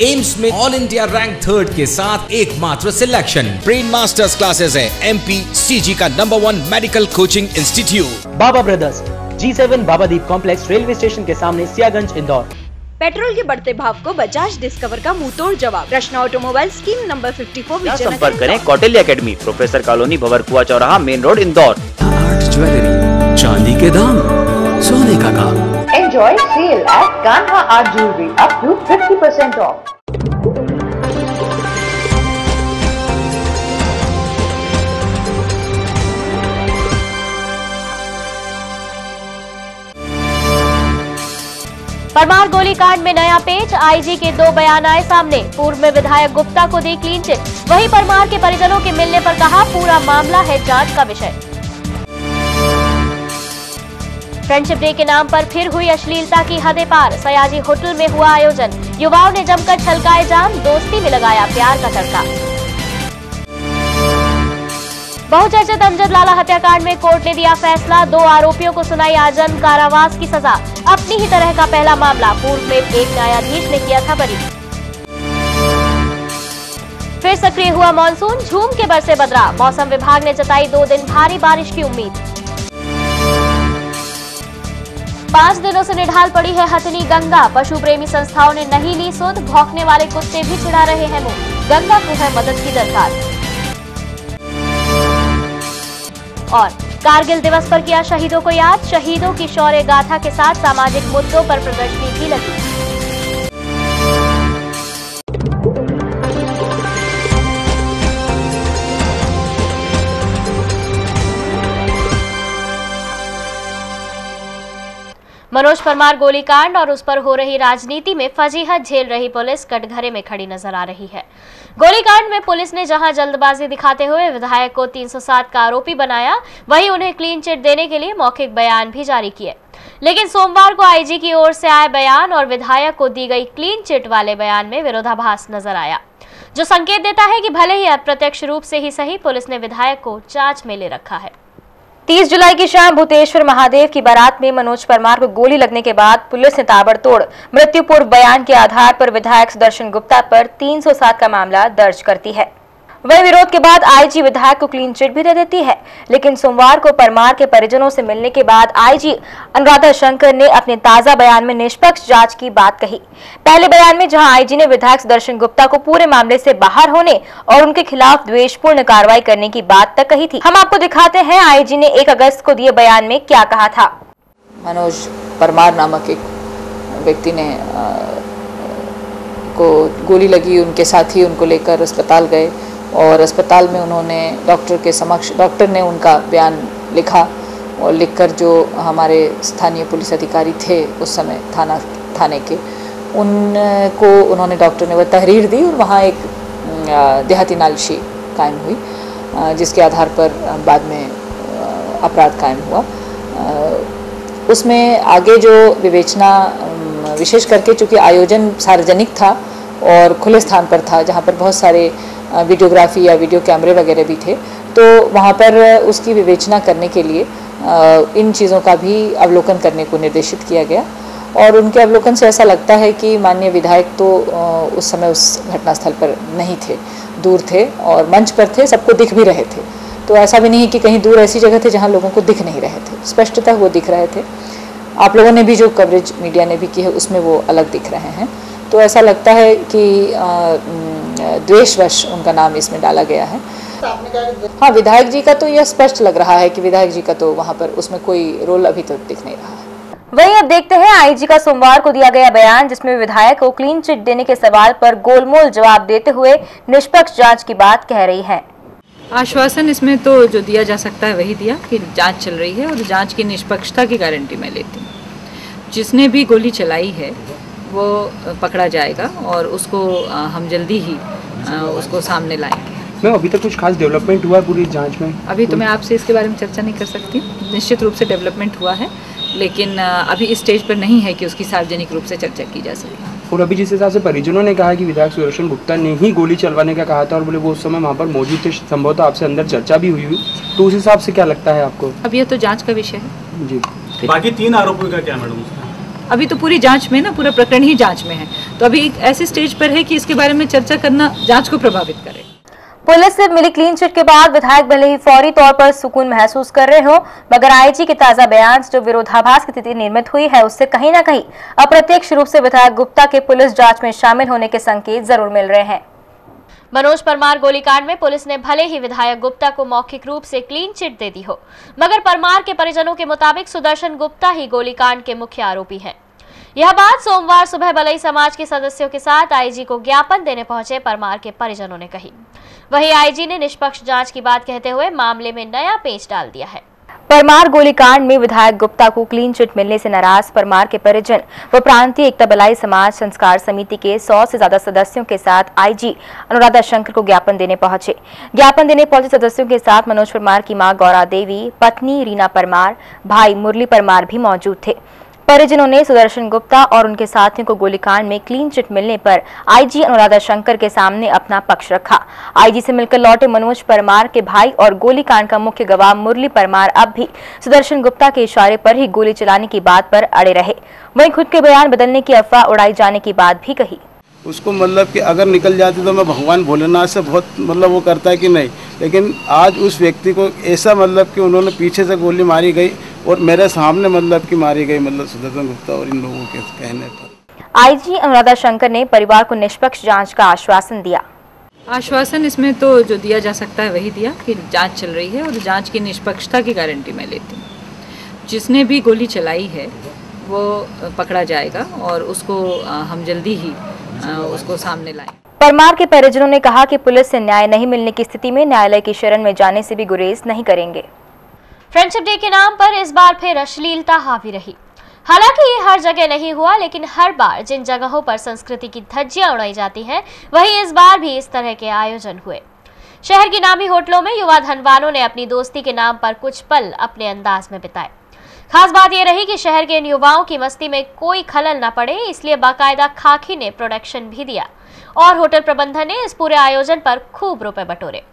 AIIMS में all India rank 3rd के साथ एकमात्र सिलेक्शन। ब्रेन मास्टर्स क्लासेस है MPCG का number 1 medical coaching institute. Baba brothers G7 Babadeep complex railway station के सामने सियागंज इंदौर। पेट्रोल के बढ़ते भाव को बजाज डिस्कवर का मुंहतोड़ जवाब। Krishna automobile scheme number 54। संपर्क करें Kautilya academy, professor colony, Bhanwarkuan चौराहा, main road, Indore. Art jewellery, चांदी के दाम, सोने का काम। Enjoy sale at Kanha Art Jewelry up to 50% off. Parmar गोलीकांड में नया पेच, आईजी के 2 बयान आए सामने। पूर्व में विधायक गुप्ता को दी क्लीन चिट, वहीं परमार के परिजनों के मिलने पर कहा पूरा मामला है जांच का विषय। फ्रेंडशिप डे के नाम पर फिर हुई अश्लीलता की हदें पार, सयाजी होटल में हुआ आयोजन, युवाओं ने जमकर छलकाए जाम, दोस्ती में लगाया प्यार का तड़का। बहुचर्चित अमजद लाला हत्याकांड में कोर्ट ने दिया फैसला, 2 आरोपियों को सुनाई आजीवन कारावास की सजा। अपनी ही तरह का पहला मामला, पूर्व में एक न्यायाधीश ने किया था बरी। फिर सक्रिय हुआ मानसून, झूम के बरसे बदरा, मौसम विभाग ने जताई 2 दिन भारी बारिश की उम्मीद। 5 दिनों से निढाल पड़ी है हथिनी गंगा, पशु प्रेमी संस्थाओं ने नहीं ली सुध, भौंकने वाले कुत्ते भी चिढ़ा रहे हैं मुंह, गंगा को है मदद की दरकार। और कारगिल दिवस पर किया शहीदों को याद, शहीदों की शौर्य गाथा के साथ सामाजिक मुद्दों पर प्रदर्शनी भी लगी। मनोज परमार गोलीकांड और उस पर हो रही राजनीति में फजीहत झेल रही पुलिस कटघरे में खड़ी नजर आ रही है। गोलीकांड में पुलिस ने जहां जल्दबाजी दिखाते हुए विधायक को 307 का आरोपी बनाया, वहीं उन्हें क्लीन चिट देने के लिए मौखिक बयान भी जारी किए। लेकिन सोमवार को आईजी की ओर से आए बयान और विधायक को दी गई क्लीन चिट वाले बयान में विरोधाभास नजर आया, जो संकेत देता है कि भले ही अप्रत्यक्ष रूप से ही सही, पुलिस ने विधायक को जांच में ले रखा है। 30 जुलाई की शाम भूतेश्वर महादेव की बारात में मनोज परमार को गोली लगने के बाद पुलिस ने ताबड़तोड़ मृत्यु पूर्व बयान के आधार पर विधायक सुदर्शन गुप्ता पर 307 का मामला दर्ज करती है। वही विरोध के बाद आईजी विधायक को क्लीन चिट भी दे देती है। लेकिन सोमवार को परमार के परिजनों से मिलने के बाद आईजी अनुराधा शंकर ने अपने ताजा बयान में निष्पक्ष जांच की बात कही। पहले बयान में जहां आईजी ने विधायक सुदर्शन गुप्ता को पूरे मामले से बाहर होने और उनके खिलाफ द्वेषपूर्ण कार्रवाई करने की बात तक कही थी। हम आपको दिखाते हैं आईजी ने 1 अगस्त को दिए बयान में क्या कहा था। मनोज परमार नामक एक व्यक्ति ने को गोली लगी, उनके साथी उनको लेकर अस्पताल गए और अस्पताल में उन्होंने डॉक्टर के समक्ष, डॉक्टर ने उनका बयान लिखा और लिखकर जो हमारे स्थानीय पुलिस अधिकारी थे उस समय थाने के, उनको उन्होंने, डॉक्टर ने वह तहरीर दी और वहाँ एक देहाती नालिशी कायम हुई, जिसके आधार पर बाद में अपराध कायम हुआ। उसमें आगे जो विवेचना, विशेष करके चूँकि आयोजन सार्वजनिक था और खुले स्थान पर था जहाँ पर बहुत सारे वीडियोग्राफी या वीडियो कैमरे वगैरह भी थे, तो वहाँ पर उसकी विवेचना करने के लिए इन चीज़ों का भी अवलोकन करने को निर्देशित किया गया। और उनके अवलोकन से ऐसा लगता है कि माननीय विधायक तो उस समय उस घटनास्थल पर नहीं थे, दूर थे और मंच पर थे, सबको दिख भी रहे थे। तो ऐसा भी नहीं कि कहीं दूर ऐसी जगह थे जहाँ लोगों को दिख नहीं रहे थे, स्पष्टतः वो दिख रहे थे। आप लोगों ने भी जो कवरेज मीडिया ने भी की है उसमें वो अलग दिख रहे हैं। तो ऐसा लगता है कि द्वेषवश उनका नाम इसमें डाला गया है। हाँ, विधायक जी का तो यह स्पष्ट लग रहा है कि विधायक जी का तो वहाँ पर उसमें कोई रोल अभी तक दिख नहीं रहा है। वहीं अब देखते हैं आईजी का सोमवार को दिया गया बयान, जिसमें विधायक को क्लीन चिट देने के सवाल पर गोलमोल जवाब देते हुए निष्पक्ष जांच की बात कह रही है। आश्वासन इसमें तो जो दिया जा सकता है वही दिया कि जांच चल रही है और जांच की निष्पक्षता की गारंटी मैं लेती हूँ। जिसने भी गोली चलाई है वो पकड़ा जाएगा और उसको हम जल्दी ही उसको सामने लाएंगे। मैम, अभी तक कुछ खास डेवलपमेंट हुआ है पूरी जांच में? अभी तो मैं आपसे इसके बारे में चर्चा नहीं कर सकती। निश्चित रूप से डेवलपमेंट हुआ है, लेकिन अभी इस स्टेज पर नहीं है कि उसकी सार्वजनिक रूप से चर्चा की जा सके। और अभी जिस हिसाब से परिजनों ने कहा कि विधायक सुदर्शन गुप्ता ने ही गोली चलवाने का कहा था और बोले वो उस समय वहाँ पर मौजूद थे, संभवतः आपसे अंदर चर्चा भी हुई, तो उस हिसाब से क्या लगता है आपको? अब यह तो जांच का विषय है जी। बाकी 3 आरोपियों का क्या मैडम? अभी तो पूरी जांच में ना, पूरा प्रकरण ही जांच में है, तो अभी एक ऐसे स्टेज पर है कि इसके बारे में चर्चा करना जांच को प्रभावित करे। पुलिस से मिली क्लीन चिट के बाद विधायक भले ही फौरी तौर पर सुकून महसूस कर रहे हो, मगर आईजी के ताजा बयान जो विरोधाभास की स्थिति निर्मित हुई है, उससे कहीं न कहीं अप्रत्यक्ष रूप से विधायक गुप्ता के पुलिस जांच में शामिल होने के संकेत जरूर मिल रहे हैं। मनोज परमार गोलीकांड में पुलिस ने भले ही विधायक गुप्ता को मौखिक रूप से क्लीन चिट दे दी हो, मगर परमार के परिजनों के मुताबिक सुदर्शन गुप्ता ही गोलीकांड के मुख्य आरोपी हैं। यह बात सोमवार सुबह बलई समाज के सदस्यों के साथ आईजी को ज्ञापन देने पहुंचे परमार के परिजनों ने कही। वहीं आईजी ने निष्पक्ष जांच की बात कहते हुए मामले में नया पेच डाल दिया है। परमार गोलीकांड में विधायक गुप्ता को क्लीन चिट मिलने से नाराज परमार के परिजन व प्रांतीय एकता बलाई समाज संस्कार समिति के 100 से ज्यादा सदस्यों के साथ आईजी अनुराधा शंकर को ज्ञापन देने पहुंचे। ज्ञापन देने पहुंचे सदस्यों के साथ मनोज परमार की मां गौरा देवी, पत्नी रीना परमार, भाई मुरली परमार भी मौजूद थे। परिजनों ने सुदर्शन गुप्ता और उनके साथियों को गोलीकांड में क्लीन चिट मिलने पर आईजी अनुराधा शंकर के सामने अपना पक्ष रखा। आईजी से मिलकर लौटे मनोज परमार के भाई और गोलीकांड का मुख्य गवाह मुरली परमार अब भी सुदर्शन गुप्ता के इशारे पर ही गोली चलाने की बात पर अड़े रहे। वहीं खुद के बयान बदलने की अफवाह उड़ाई जाने की बात भी कही। उसको मतलब कि अगर निकल जाती तो मैं भगवान भोलेनाथ से बहुत मतलब वो करता है कि नहीं, लेकिन आज उस व्यक्ति को ऐसा मतलब कि उन्होंने पीछे से गोली मारी गई और मेरे सामने मतलब कि मारी गई, मतलब सुदर्शन गुप्ता और इन लोगों के कहने पर। आईजी अनुराधा शंकर ने परिवार को निष्पक्ष जांच का आश्वासन दिया। आश्वासन इसमें तो जो दिया जा सकता है वही दिया कि जांच चल रही है और जांच की निष्पक्षता की गारंटी मैं लेती हूँ। जिसने भी गोली चलाई है वो पकड़ा जाएगा और उसको हम जल्दी ही उसको सामने लाएं। परमार के परिजनों ने कहा कि पुलिस से न्याय नहीं मिलने की स्थिति में न्यायालय की शरण में जाने से भी गुरेज नहीं करेंगे। फ्रेंडशिप डे के नाम पर इस बार फिर अश्लीलता हावी रही। हालांकि ये हर जगह नहीं हुआ, लेकिन हर बार जिन जगहों पर संस्कृति की धज्जियां उड़ाई जाती हैं, वहीं इस बार भी इस तरह के आयोजन हुए। शहर की नामी होटलों में युवा धनवानों ने अपनी दोस्ती के नाम पर कुछ पल अपने अंदाज में बिताए। खास बात यह रही कि शहर के इन युवाओं की मस्ती में कोई खलल न पड़े, इसलिए बाकायदा खाकी ने प्रोडक्शन भी दिया और होटल प्रबंधन ने इस पूरे आयोजन पर खूब रुपए बटोरे।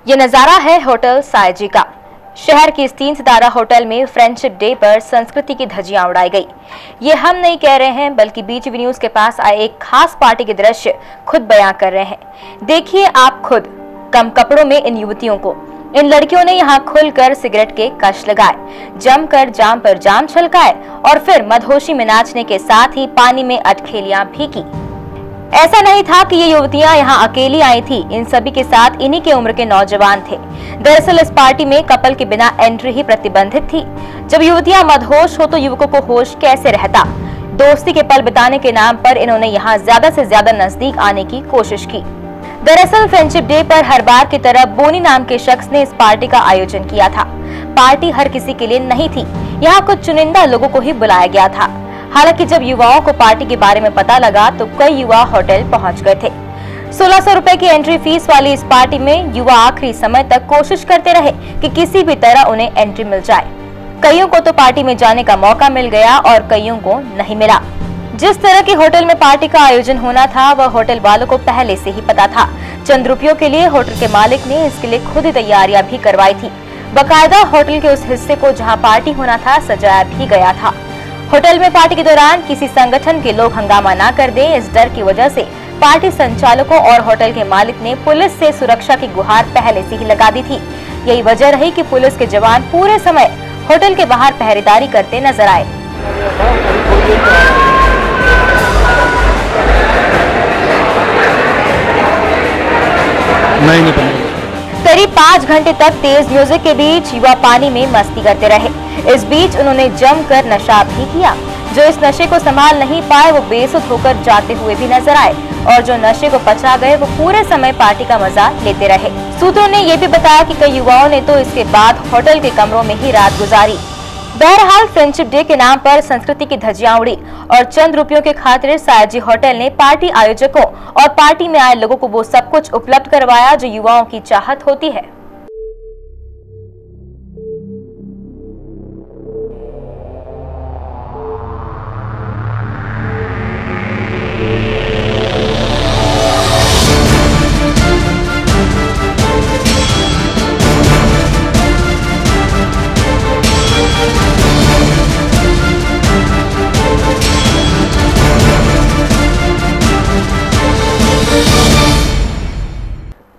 ये नजारा है होटल सायजी का। शहर की इस 3 सितारा होटल में फ्रेंडशिप डे पर संस्कृति की धज्जियां उड़ाई गई। ये हम नहीं कह रहे हैं, बल्कि बीटीवी न्यूज के पास आए एक खास पार्टी के दृश्य खुद बयां कर रहे हैं। देखिए आप खुद, कम कपड़ों में इन युवतियों को। इन लड़कियों ने यहाँ खुलकर सिगरेट के कश लगाए, जमकर जाम पर जाम छलकाए और फिर मदहोशी में नाचने के साथ ही पानी में अटखेलियां भी की। ऐसा नहीं था कि ये युवतियां यहाँ अकेली आई थी, इन सभी के साथ इन्हीं के उम्र के नौजवान थे। दरअसल इस पार्टी में कपल के बिना एंट्री ही प्रतिबंधित थी। जब युवतियां मदहोश हो तो युवकों को होश कैसे रहता। दोस्ती के पल बिताने के नाम पर इन्होंने यहाँ ज्यादा से ज्यादा नजदीक आने की कोशिश की। दरअसल फ्रेंडशिप डे पर हर बार की तरह बोनी नाम के शख्स ने इस पार्टी का आयोजन किया था। पार्टी हर किसी के लिए नहीं थी, यहाँ कुछ चुनिंदा लोगों को ही बुलाया गया था। हालांकि जब युवाओं को पार्टी के बारे में पता लगा तो कई युवा होटल पहुंच गए थे। 1600 रुपए की एंट्री फीस वाली इस पार्टी में युवा आखिरी समय तक कोशिश करते रहे कि किसी भी तरह उन्हें एंट्री मिल जाए। कईयों को तो पार्टी में जाने का मौका मिल गया और कईयों को नहीं मिला। जिस तरह के होटल में पार्टी का आयोजन होना था वह होटल वालों को पहले से ही पता था। चंद रुपयों के लिए होटल के मालिक ने इसके लिए खुद ही तैयारियां भी करवाई थी। बाकायदा होटल के उस हिस्से को जहां पार्टी होना था सजाया भी गया था। होटल में पार्टी के दौरान किसी संगठन के लोग हंगामा न कर दें, इस डर की वजह से पार्टी संचालकों और होटल के मालिक ने पुलिस से सुरक्षा की गुहार पहले से ही लगा दी थी। यही वजह रही कि पुलिस के जवान पूरे समय होटल के बाहर पहरेदारी करते नजर आए। करीब 5 घंटे तक तेज म्यूजिक के बीच युवा पानी में मस्ती करते रहे। इस बीच उन्होंने जमकर नशा भी किया। जो इस नशे को संभाल नहीं पाए वो बेसुध होकर जाते हुए भी नजर आए और जो नशे को पचा गए वो पूरे समय पार्टी का मजा लेते रहे। सूत्रों ने ये भी बताया कि कई युवाओं ने तो इसके बाद होटल के कमरों में ही रात गुजारी। बहरहाल फ्रेंडशिप डे के नाम पर संस्कृति की धज्जियां उड़ी और चंद रुपयों के खातिर सायाजी होटल ने पार्टी आयोजकों और पार्टी में आए लोगों को वो सब कुछ उपलब्ध करवाया जो युवाओं की चाहत होती है।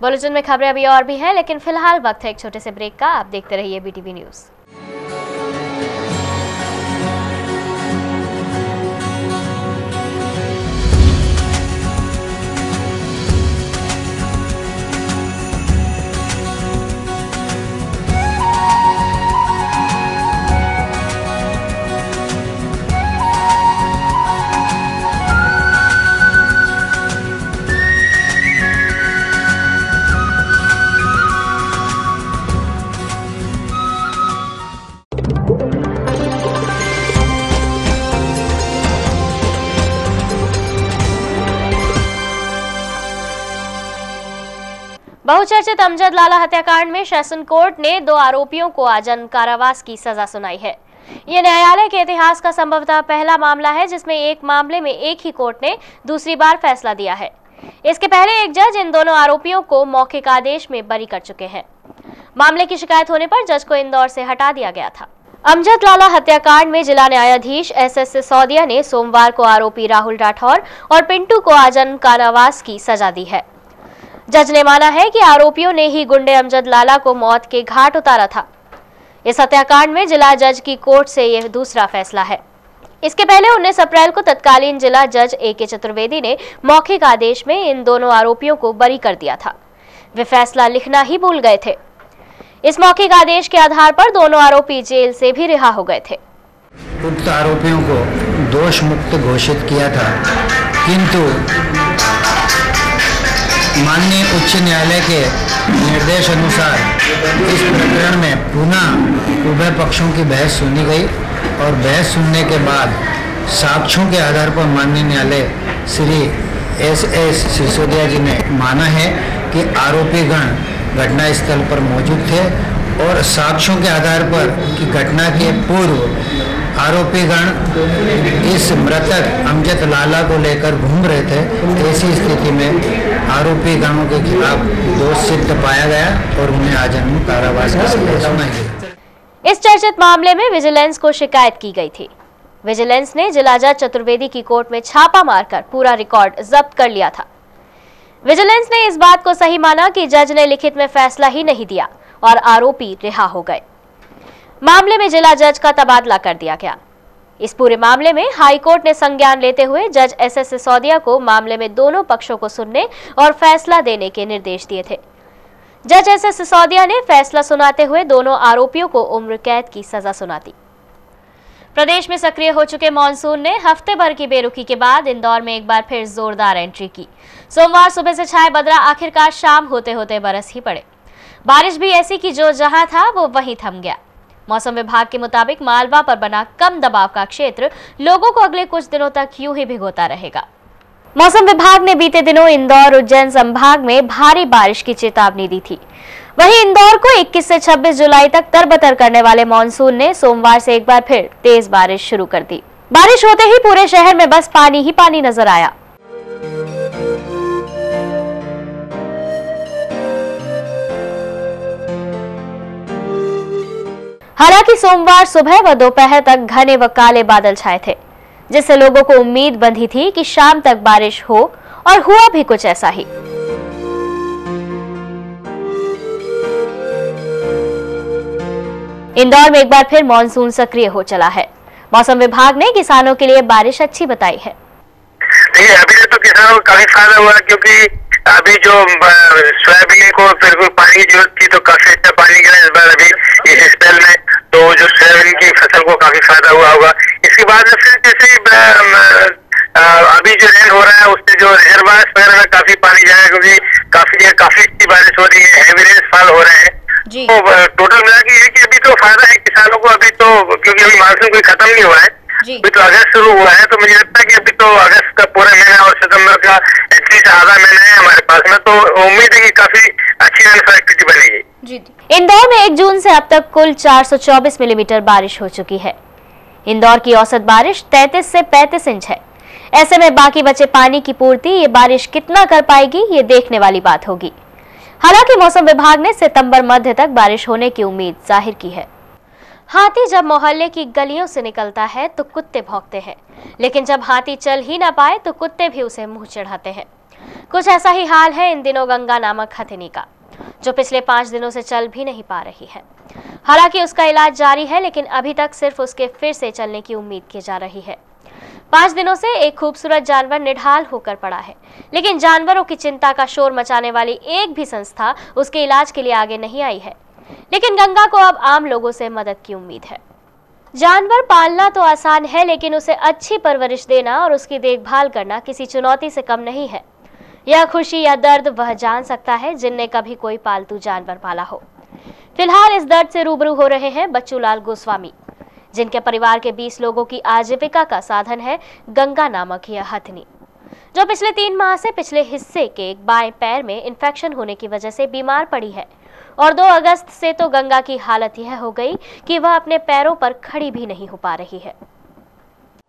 बुलेटिन में खबरें अभी और भी हैं, लेकिन फिलहाल वक्त है एक छोटे से ब्रेक का। आप देखते रहिए BTV न्यूज। बहुचर्चित अमजद लाला हत्याकांड में सेशन कोर्ट ने 2 आरोपियों को आजीवन कारावास की सजा सुनाई है। ये न्यायालय के इतिहास का संभवतः पहला मामला है जिसमें एक मामले में एक ही कोर्ट ने दूसरी बार फैसला दिया है। इसके पहले एक जज इन दोनों आरोपियों को मौखिक आदेश में बरी कर चुके हैं। मामले की शिकायत होने पर जज को इंदौर से हटा दिया गया था। अमजद लाला हत्याकांड में जिला न्यायाधीश SS सिसोदिया ने सोमवार को आरोपी राहुल राठौर और पिंटू को आजीवन कारावास की सजा दी है। जज ने माना है कि आरोपियों ने ही गुंडे अमजद लाला को मौत के घाट उतारा था। इस हत्याकांड में जिला जज की कोर्ट से यह दूसरा फैसला है। इसके पहले 19 अप्रैल को तत्कालीन जिला जज AK चतुर्वेदी ने मौखिक आदेश में इन दोनों आरोपियों को बरी कर दिया था। वे फैसला लिखना ही भूल गए थे। इस मौखिक आदेश के आधार पर दोनों आरोपी जेल से भी रिहा हो गए थे। उक्त आरोपियों को दोष मुक्त घोषित किया था, किंतु माननीय उच्च न्यायालय के निर्देश अनुसार इस प्रकरण में पुनः उभय पक्षों की बहस सुनी गई और बहस सुनने के बाद साक्ष्यों के आधार पर माननीय न्यायालय श्री SS सिसोदिया जी ने माना है कि आरोपीगण घटना स्थल पर मौजूद थे और साक्ष्यों के आधार पर कि घटना के पूर्व आरोपीगण इस मृतक अमजद लाला को लेकर घूम रहे थे। ऐसी स्थिति में आरोपी गणों के खिलाफ दोष सिद्ध पाया गया और उन्हें आजीवन कारावास की सजा सुनाई गई। इस चर्चित मामले में विजिलेंस को शिकायत की गई थी। विजिलेंस ने जिला जज चतुर्वेदी की कोर्ट में छापा मारकर पूरा रिकॉर्ड जब्त कर लिया था। विजिलेंस ने इस बात को सही माना कि जज ने लिखित में फैसला ही नहीं दिया और आरोपी रिहा हो गए। मामले में जिला जज का तबादला कर दिया गया। इस पूरे मामले में हाई कोर्ट ने संज्ञान लेते हुए जज SS सिसोदिया को मामले में दोनों पक्षों को सुनने और फैसला देने के निर्देश दिए थे। जज SS सिसोदिया ने फैसला सुनाते हुए दोनों आरोपियों को उम्र कैद की सजा सुना दी। प्रदेश में सक्रिय हो चुके मानसून ने हफ्ते भर की बेरुखी के बाद इंदौर में एक बार फिर जोरदार एंट्री की। सोमवार सुबह से छाए बदरा आखिरकार शाम होते होते बरस ही पड़े। बारिश भी ऐसी कि जो जहां था वो वहीं थम गया। मौसम विभाग के मुताबिक मालवा पर बना कम दबाव का क्षेत्र लोगों को अगले कुछ दिनों तक यूं ही भिगोता रहेगा। मौसम विभाग ने बीते दिनों इंदौर उज्जैन संभाग में भारी बारिश की चेतावनी दी थी। वहीं इंदौर को 21 से 26 जुलाई तक तरबतर करने वाले मॉनसून ने सोमवार से एक बार फिर तेज बारिश शुरू कर दी। बारिश होते ही पूरे शहर में बस पानी ही पानी नजर आया। हालांकि सोमवार सुबह व दोपहर तक घने व काले बादल छाए थे, जिससे लोगों को उम्मीद बंधी थी कि शाम तक बारिश हो, और हुआ भी कुछ ऐसा ही। इंदौर में एक बार फिर मानसून सक्रिय हो चला है। मौसम विभाग ने किसानों के लिए बारिश अच्छी बताई है। देखिए, अभी तो किसानों को काफी फायदा हुआ, क्योंकि अभी जो सोयाबीन को बिल्कुल पानी की जरूरत थी तो काफी अच्छा पानी गिरा इस बार अभी इस स्पेल में, तो जो सोयाबीन की फसल को काफी फायदा हुआ होगा। इसके बाद में फिर जैसे अभी जो रेन हो रहा है उससे जो रिजर्वायर्स वगैरह में काफी पानी जाएगा, क्योंकि काफी अच्छी बारिश हो रही है, हेवी रेनफॉल हो रहे हैं। तो टोटल मिला के ये कि अभी तो फायदा है किसानों को, अभी तो क्योंकि मानसून कोई खत्म नहीं हुआ है, अभी तो अगस्त शुरू हुआ है, तो मुझे लगता है कि अभी तो अगस्त का पूरा महीना और सितंबर का एटलीस्ट आधा महीना है हमारे पास में, तो उम्मीद है कि काफी अच्छी रेनफॉल एक्टिविटी बनेगी। इंदौर में 1 जून से अब तक कुल 424 मिलीमीटर बारिश हो चुकी है। इंदौर की औसत बारिश 33 से 35 इंच है। ऐसे में बाकी बचे पानी की पूर्ति ये बारिश कितना कर पाएगी, ये देखने वाली बात होगी। हालांकि मौसम विभाग ने सितंबर मध्य तक बारिश होने की उम्मीद जाहिर की है। हाथी जब मोहल्ले की गलियों से निकलता है तो कुत्ते भौंकते हैं, लेकिन जब हाथी चल ही ना पाए तो कुत्ते भी उसे मुंह चढ़ाते हैं। कुछ ऐसा ही हाल है इन दिनों गंगा नामक हथिनी का, जो पिछले 5 दिनों से चल भी नहीं पा रही है। हालांकि उसका इलाज जारी है, लेकिन अभी तक सिर्फ उसके फिर से चलने की उम्मीद की जा रही है। 5 दिनों से एक खूबसूरत जानवर निढाल होकर पड़ा है, लेकिन जानवरों की चिंता का शोर मचाने वाली एक भी संस्था उसके इलाज के लिए आगे नहीं आई है। लेकिन गंगा को अब आम लोगों से मदद की उम्मीद है। जानवर पालना तो आसान है, लेकिन उसे अच्छी परवरिश देना और उसकी देखभाल करना किसी चुनौती से कम नहीं है। यह खुशी या दर्द वह जान सकता है जिनने कभी कोई पालतू जानवर पाला हो। फिलहाल इस दर्द से रूबरू हो रहे हैं बच्चूलाल गोस्वामी, जिनके परिवार के 20 लोगों की आजीविका का साधन है गंगा नामक यह हथिनी, जो पिछले 3 माह से पिछले हिस्से के एक बाएं पैर में इन्फेक्शन होने की वजह से बीमार पड़ी है। और 2 अगस्त से तो गंगा की हालत यह हो गई कि वह अपने पैरों पर खड़ी भी नहीं हो पा रही है।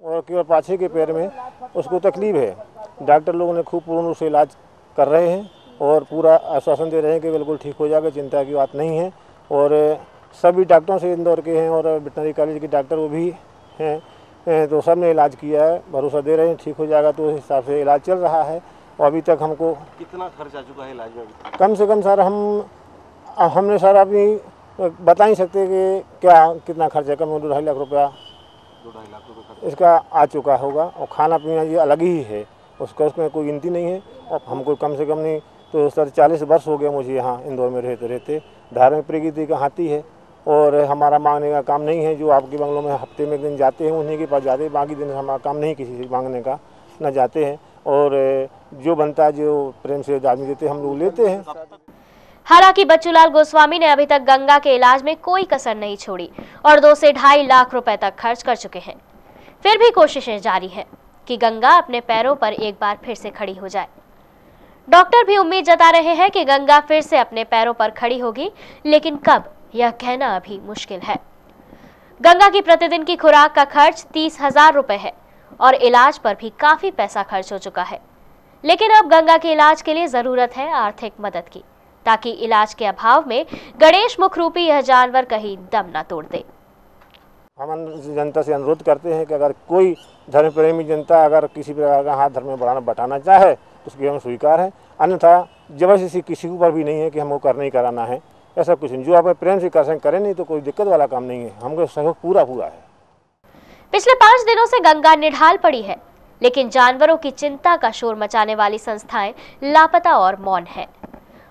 और केवल पाछे के पैर में उसको तकलीफ है। डॉक्टर लोगों ने खूब पूर्ण रूप से इलाज कर रहे हैं और पूरा आश्वासन दे रहे हैं कि बिल्कुल ठीक हो जाएगा, चिंता की बात नहीं है। और सभी डॉक्टरों से इंदौर के हैं और वेटनरी कॉलेज के डॉक्टर वो भी हैं, तो सब ने इलाज किया है, भरोसा दे रहे हैं ठीक हो जाएगा। तो उस हिसाब से इलाज चल रहा है। और अभी तक हमको कितना खर्च आ चुका है इलाज में? कम से कम सर हमने सर अपनी बता नहीं सकते कि क्या कितना खर्च है। कम 2-2.5 लाख रुपया इसका आ चुका होगा। और खाना पीना ये अलग ही है, उसमें कोई गिनती नहीं है। और हमको कम से कम नहीं तो सर 40 वर्ष हो गए मुझे यहाँ इंदौर में रहते। धार्मिक प्रकृति का हाथी है और हमारा मांगने का काम नहीं है। जो आपके बंगलों में हफ्ते में एक दिन जाते हैं उन्हीं के पास जाते हैं, बाकी दिन हमारा काम नहीं किसी से मांगने का, न जाते हैं। और जो बनता है जो प्रेम से आदमी देते हम लोग लेते हैं। हालांकि बच्चूलाल गोस्वामी ने अभी तक गंगा के इलाज में कोई कसर नहीं छोड़ी और 2 से 2.5 लाख रुपए तक खर्च कर चुके हैं। फिर भी कोशिशें जारी है कि गंगा अपने पैरों पर एक बार फिर से खड़ी हो जाए। डॉक्टर भी उम्मीद जता रहे हैं कि गंगा फिर से अपने पैरों पर खड़ी होगी, लेकिन कब यह कहना अभी मुश्किल है। गंगा की प्रतिदिन की खुराक का खर्च 30,000 रुपए है और इलाज पर भी काफी पैसा खर्च हो चुका है। लेकिन अब गंगा के इलाज के लिए जरूरत है आर्थिक मदद की, ताकि इलाज के अभाव में गणेश मुख रूपी यह जानवर कहीं दम न तोड़ दे। हम जनता से अनुरोध करते हैं कि अगर कोई धर्म प्रेमी जनता अगर किसी प्रकार का हाथ धर्म में बटाना चाहे तो उसकी हम स्वीकार है, अन्यथा जबरदस्ती किसी के ऊपर भी नहीं है कि हमको करना ही कराना है। ऐसा कुछ नहीं, जो आप प्रेम से करें नहीं तो कोई दिक्कत वाला काम नहीं है। हमको सहयोग पूरा है। पिछले 5 दिनों से गंगा निढाल पड़ी है, लेकिन जानवरों की चिंता का शोर मचाने वाली संस्थाएं लापता और मौन है।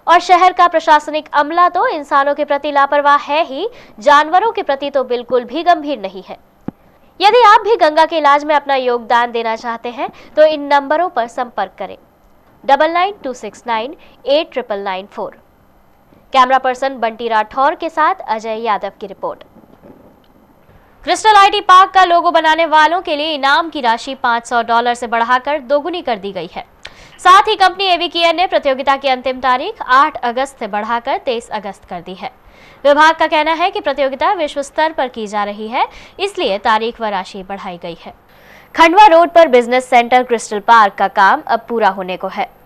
और शहर का प्रशासनिक अमला तो इंसानों के प्रति लापरवाह है ही, जानवरों के प्रति तो बिल्कुल भी गंभीर नहीं है। यदि आप भी गंगा के इलाज में अपना योगदान देना चाहते हैं तो इन नंबरों पर संपर्क करें 9926989994। कैमरा पर्सन बंटी राठौर के साथ अजय यादव की रिपोर्ट। क्रिस्टल आईटी पार्क का लोगो बनाने वालों के लिए इनाम की राशि $500 से बढ़ाकर दोगुनी कर दी गई है। साथ ही कंपनी एवीकेयर ने प्रतियोगिता की अंतिम तारीख 8 अगस्त से बढ़ाकर 23 अगस्त कर दी है। विभाग का कहना है कि प्रतियोगिता विश्व स्तर पर की जा रही है, इसलिए तारीख व राशि बढ़ाई गई है। खंडवा रोड पर बिजनेस सेंटर क्रिस्टल पार्क का काम अब पूरा होने को है।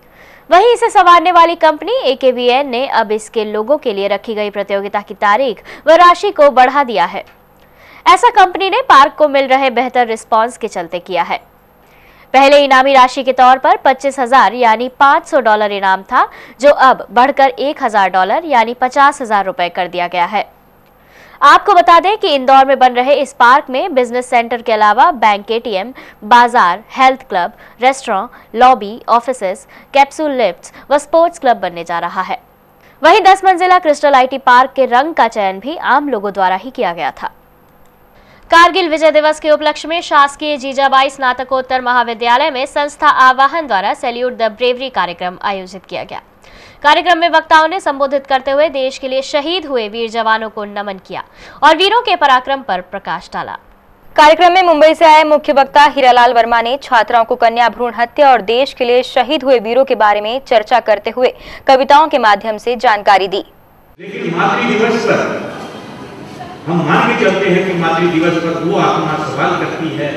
वहीं इसे संवारने वाली कंपनी एकेवीएन ने अब इसके लोगों के लिए रखी गई प्रतियोगिता की तारीख व राशि को बढ़ा दिया है। ऐसा कंपनी ने पार्क को मिल रहे बेहतर रिस्पांस के चलते किया है। पहले इनामी राशि के तौर पर 25,000 यानी $500 इनाम था, जो अब बढ़कर $1,000 यानी $50,000 रुपए कर दिया गया है। आपको बता दें कि इंदौर में बन रहे इस पार्क में बिजनेस सेंटर के अलावा बैंक, एटीएम, बाजार, health club, restaurant, lobby, offices, capsule lifts व स्पोर्ट्स क्लब बनने जा रहा है। वहीं 10 मंजिला क्रिस्टल आईटी पार्क के रंग का चयन भी आम लोगों द्वारा ही किया गया था। कारगिल विजय दिवस के उपलक्ष्य में शासकीय जीजाबाई स्नातकोत्तर महाविद्यालय में संस्था आवाहन द्वारा सैल्यूट द ब्रेवरी कार्यक्रम आयोजित किया गया। कार्यक्रम में वक्ताओं ने संबोधित करते हुए देश के लिए शहीद हुए वीर जवानों को नमन किया और वीरों के पराक्रम पर प्रकाश डाला। कार्यक्रम में मुंबई से आए मुख्य वक्ता हीरालाल वर्मा ने छात्राओं को कन्या भ्रूण हत्या और देश के लिए शहीद हुए वीरों के बारे में चर्चा करते हुए कविताओं के माध्यम से जानकारी दी। लेकिन मातृ दिवस पर हम मान के चलते हैं कि मातृ दिवस पर वो आत्मा सवाल करती है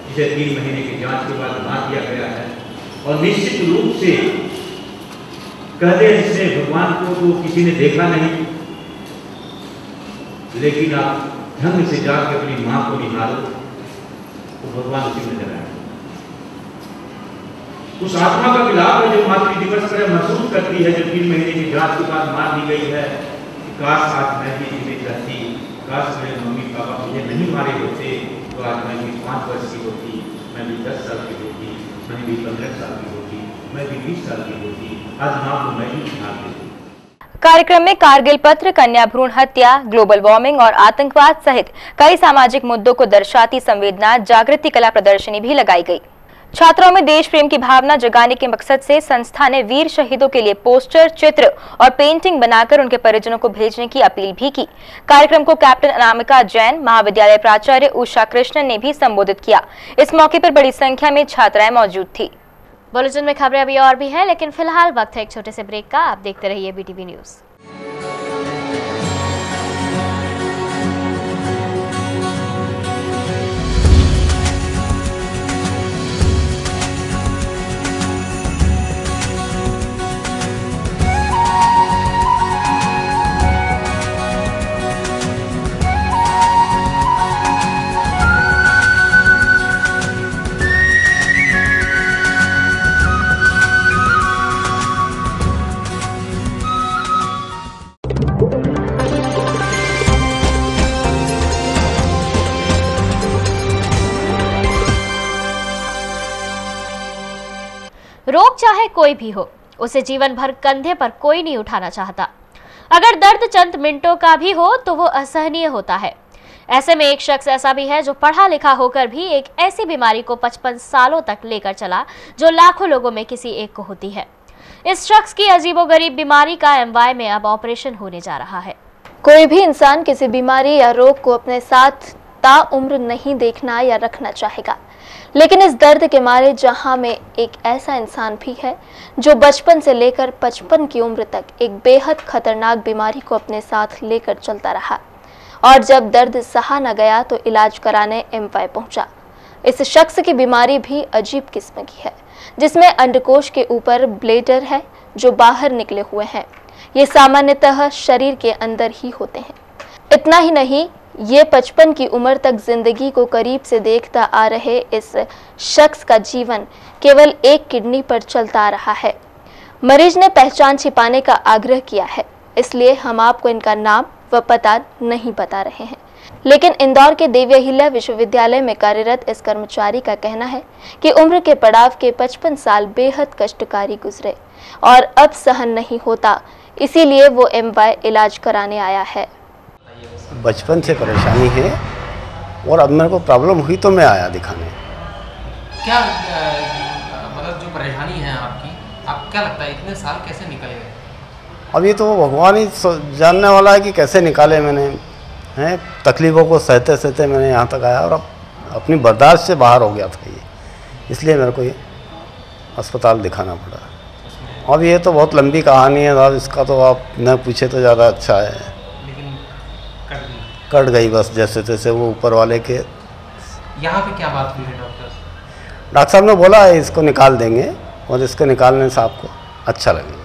जिसे 3 महीने की जांच के बाद बना दिया गया है, और निश्चित रूप से कहते हैं जिसने भगवान को तो किसी ने देखा नहीं, लेकिन आप ढंग से जाकर अपनी मां को निहारो तो भगवान उसी नजर आए। उस आत्मा का विलाप है जो मातृ दिवस पर महसूस करती है, जो 3 महीने की जांच के बाद मार दी गई है कि काश आज मैं भी जीवित रहती, काश मेरे मम्मी पापा मुझे नहीं मारे होते तो आज मैं भी 5 वर्ष की होती, मैं भी 10 साल की होती, मैं भी 15 साल की होती, मैं भी 20 साल की होती, आज मां को मैं भी निहार देती। कार्यक्रम में कारगिल पत्र, कन्या भ्रूण हत्या, ग्लोबल वार्मिंग और आतंकवाद सहित कई सामाजिक मुद्दों को दर्शाती संवेदना जागृति कला प्रदर्शनी भी लगाई गई। छात्रों में देश प्रेम की भावना जगाने के मकसद से संस्था ने वीर शहीदों के लिए पोस्टर, चित्र और पेंटिंग बनाकर उनके परिजनों को भेजने की अपील भी की। कार्यक्रम को कैप्टन अनामिका जैन, महाविद्यालय प्राचार्य उषा कृष्णन ने भी संबोधित किया। इस मौके पर बड़ी संख्या में छात्राएं मौजूद थी। बुलेटिन में खबरें अभी और भी हैं, लेकिन फिलहाल वक्त है एक छोटे से ब्रेक का। आप देखते रहिए BTV न्यूज। रोग चाहे कोई भी हो, उसे जीवन भर कंधे पर कोई नहीं उठाना चाहता। अगर दर्द चंद मिनटों का भी हो तो वो असहनीय होता है। ऐसे में एक शख्स ऐसा भी है जो पढ़ा लिखा होकर भी एक ऐसी बीमारी को 55 सालों तक लेकर चला जो लाखों लोगों में किसी एक को होती है। इस शख्स की अजीबोगरीब बीमारी का MY में अब ऑपरेशन होने जा रहा है। कोई भी इंसान किसी बीमारी या रोग को अपने साथ ताउम्र नहीं देखना या रखना चाहेगा, लेकिन इस दर्द के मारे जहां में एक ऐसा इंसान भी है जो बचपन से लेकर 55 की उम्र तक एक बेहद खतरनाक बीमारी को अपने साथ लेकर चलता रहा, और जब दर्द सहा न गया तो इलाज कराने MY पहुंचा। इस शख्स की बीमारी भी अजीब किस्म की है, जिसमें अंडकोश के ऊपर ब्लेडर है जो बाहर निकले हुए हैं। ये सामान्यतः शरीर के अंदर ही होते हैं। इतना ही नहीं, ये 55 की उम्र तक जिंदगी को करीब से देखता आ रहे इस शख्स का जीवन केवल एक किडनी पर चलता आ रहा है। मरीज ने पहचान छिपाने का आग्रह किया है, इसलिए हम आपको इनका नाम व पता नहीं बता रहे हैं। लेकिन इंदौर के देवी अहिल्या विश्वविद्यालय में कार्यरत इस कर्मचारी का कहना है कि उम्र के पड़ाव के 55 साल बेहद कष्टकारी गुजरे और अब सहन नहीं होता, इसीलिए वो MY इलाज कराने आया है। बचपन से परेशानी है और अब मेरे को प्रॉब्लम हुई तो मैं आया दिखाने। क्या मतलब जो परेशानी है आपकी, आप क्या लगता है इतने साल कैसे निकल गए? अब ये तो भगवान ही जानने वाला है कि कैसे निकाले मैंने, हैं तकलीफ़ों को सहते सहते मैंने यहाँ तक आया, और अब अपनी बर्दाश्त से बाहर हो गया था ये, इसलिए मेरे को ये अस्पताल दिखाना पड़ा। अब ये तो बहुत लंबी कहानी है साहब, इसका तो आप न पूछे तो ज़्यादा अच्छा है। कट गई बस जैसे तैसे, वो ऊपर वाले के। यहाँ पे क्या बात हुई है डॉक्टर? डॉक्टर साहब ने बोला है इसको निकाल देंगे और इसको निकालने से आपको अच्छा लगेगा।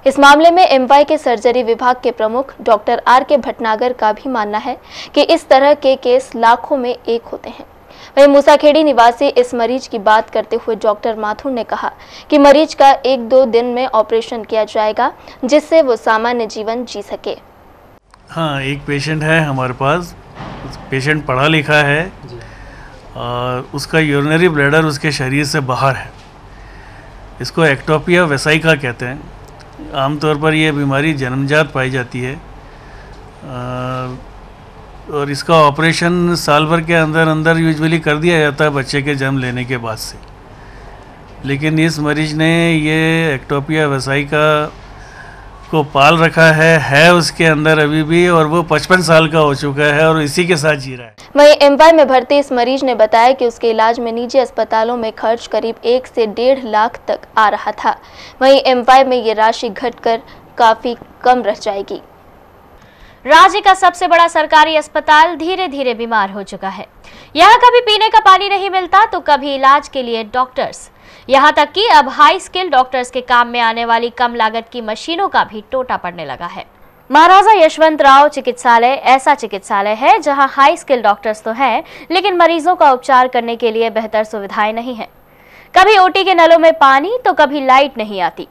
इस मामले में MY के सर्जरी विभाग के प्रमुख डॉक्टर RK भटनागर का भी मानना है कि इस तरह के केस लाखों में एक होते हैं। वहीं मूसाखेड़ी निवासी इस मरीज की बात करते हुए डॉक्टर माथुर ने कहा कि मरीज का 1-2 दिन में ऑपरेशन किया जाएगा, जिससे वो सामान्य जीवन जी सके। हाँ, एक पेशेंट है हमारे पास, पेशेंट पढ़ा लिखा है और उसका यूरिनरी ब्लैडर उसके शरीर से बाहर है। इसको एक्टोपिया वेसाइका कहते हैं। आमतौर पर यह बीमारी जन्मजात पाई जाती है और इसका ऑपरेशन साल भर के अंदर अंदर यूजुअली कर दिया जाता है बच्चे के जन्म लेने के बाद से। लेकिन इस मरीज ने ये एक्टोपिया वेसाइका उसको पाल रखा है उसके अंदर अभी भी, और वो 55 साल का हो चुका है और इसी के साथ जी रहा है। वहीं एमवाई में भर्ती इस मरीज ने बताया कि उसके इलाज में निजी अस्पतालों में खर्च करीब 1 से 1.5 लाख तक आ रहा था। वहीं एमवाई में ये राशि घटकर काफी कम रह जाएगी। राज्य का सबसे बड़ा सरकारी अस्पताल धीरे धीरे बीमार हो चुका है। यहाँ कभी पीने का पानी नहीं मिलता तो कभी इलाज के लिए डॉक्टर्स, यहाँ तक कि अब हाई स्किल डॉक्टर्स के काम में आने वाली कम लागत की मशीनों का भी टोटा पड़ने लगा है। महाराजा यशवंतराव चिकित्सालय ऐसा चिकित्सालय है जहां हाई स्किल डॉक्टर्स तो हैं, लेकिन मरीजों का उपचार करने के लिए बेहतर सुविधाएं नहीं हैं। कभी ओटी के नलों में पानी तो कभी लाइट नहीं आती,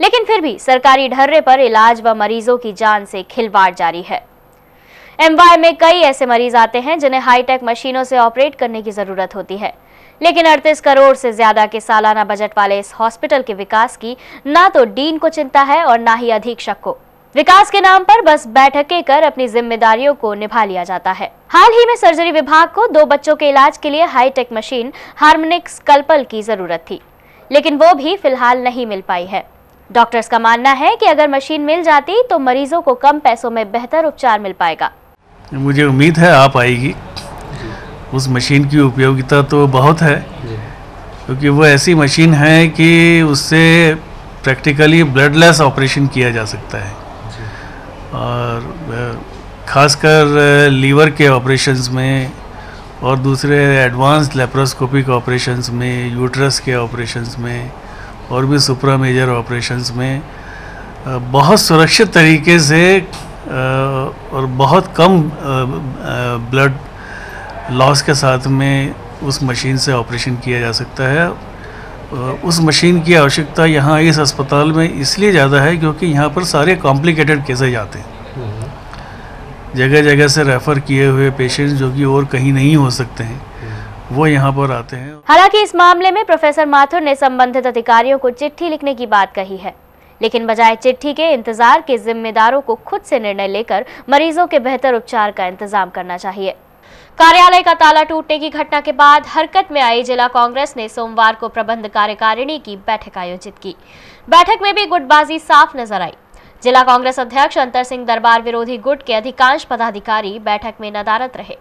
लेकिन फिर भी सरकारी ढर्रे पर इलाज व मरीजों की जान से खिलवाड़ जारी है। एमवाई में कई ऐसे मरीज आते हैं जिन्हें हाईटेक मशीनों से ऑपरेट करने की जरूरत होती है, लेकिन 38 करोड़ से ज्यादा के सालाना बजट वाले इस हॉस्पिटल के विकास की ना तो डीन को चिंता है और ना ही अधीक्षक को। विकास के नाम पर बस बैठकें कर अपनी जिम्मेदारियों को निभा लिया जाता है। हाल ही में सर्जरी विभाग को 2 बच्चों के इलाज के लिए हाईटेक मशीन हार्मोनिक स्कल्पल की जरूरत थी, लेकिन वो भी फिलहाल नहीं मिल पाई है। डॉक्टर्स का मानना है कि अगर मशीन मिल जाती तो मरीजों को कम पैसों में बेहतर उपचार मिल पाएगा। मुझे उम्मीद है आ पाएगी। उस मशीन की उपयोगिता तो बहुत है, क्योंकि वो ऐसी मशीन है कि उससे प्रैक्टिकली ब्लडलेस ऑपरेशन किया जा सकता है, और खासकर लीवर के ऑपरेशंस में और दूसरे एडवांस लेप्रोस्कोपिक ऑपरेशंस में, यूट्रस के ऑपरेशंस में और भी सुप्रा मेजर ऑपरेशंस में बहुत सुरक्षित तरीके से और बहुत कम ब्लड लॉस के साथ में उस मशीन से ऑपरेशन किया जा सकता है। उस मशीन की आवश्यकता यहाँ इस अस्पताल में इसलिए ज़्यादा है क्योंकि यहाँ पर सारे कॉम्प्लिकेटेड केसेज आते हैं। जगह जगह से रेफ़र किए हुए पेशेंट्स जो कि और कहीं नहीं हो सकते हैं, वो यहाँ पर आते हैं। हालांकि इस मामले में प्रोफेसर माथुर ने संबंधित अधिकारियों को चिट्ठी लिखने की बात कही है, लेकिन बजाय चिट्ठी के इंतजार के जिम्मेदारों को खुद से निर्णय लेकर मरीजों के बेहतर उपचार का इंतजाम करना चाहिए। कार्यालय का ताला टूटने की घटना के बाद हरकत में आई जिला कांग्रेस ने सोमवार को प्रबंध कार्यकारिणी की बैठक आयोजित की। बैठक में भी गुटबाजी साफ नजर आई। जिला कांग्रेस अध्यक्ष अंतर सिंह दरबार विरोधी गुट के अधिकांश पदाधिकारी बैठक में नदारद रहे।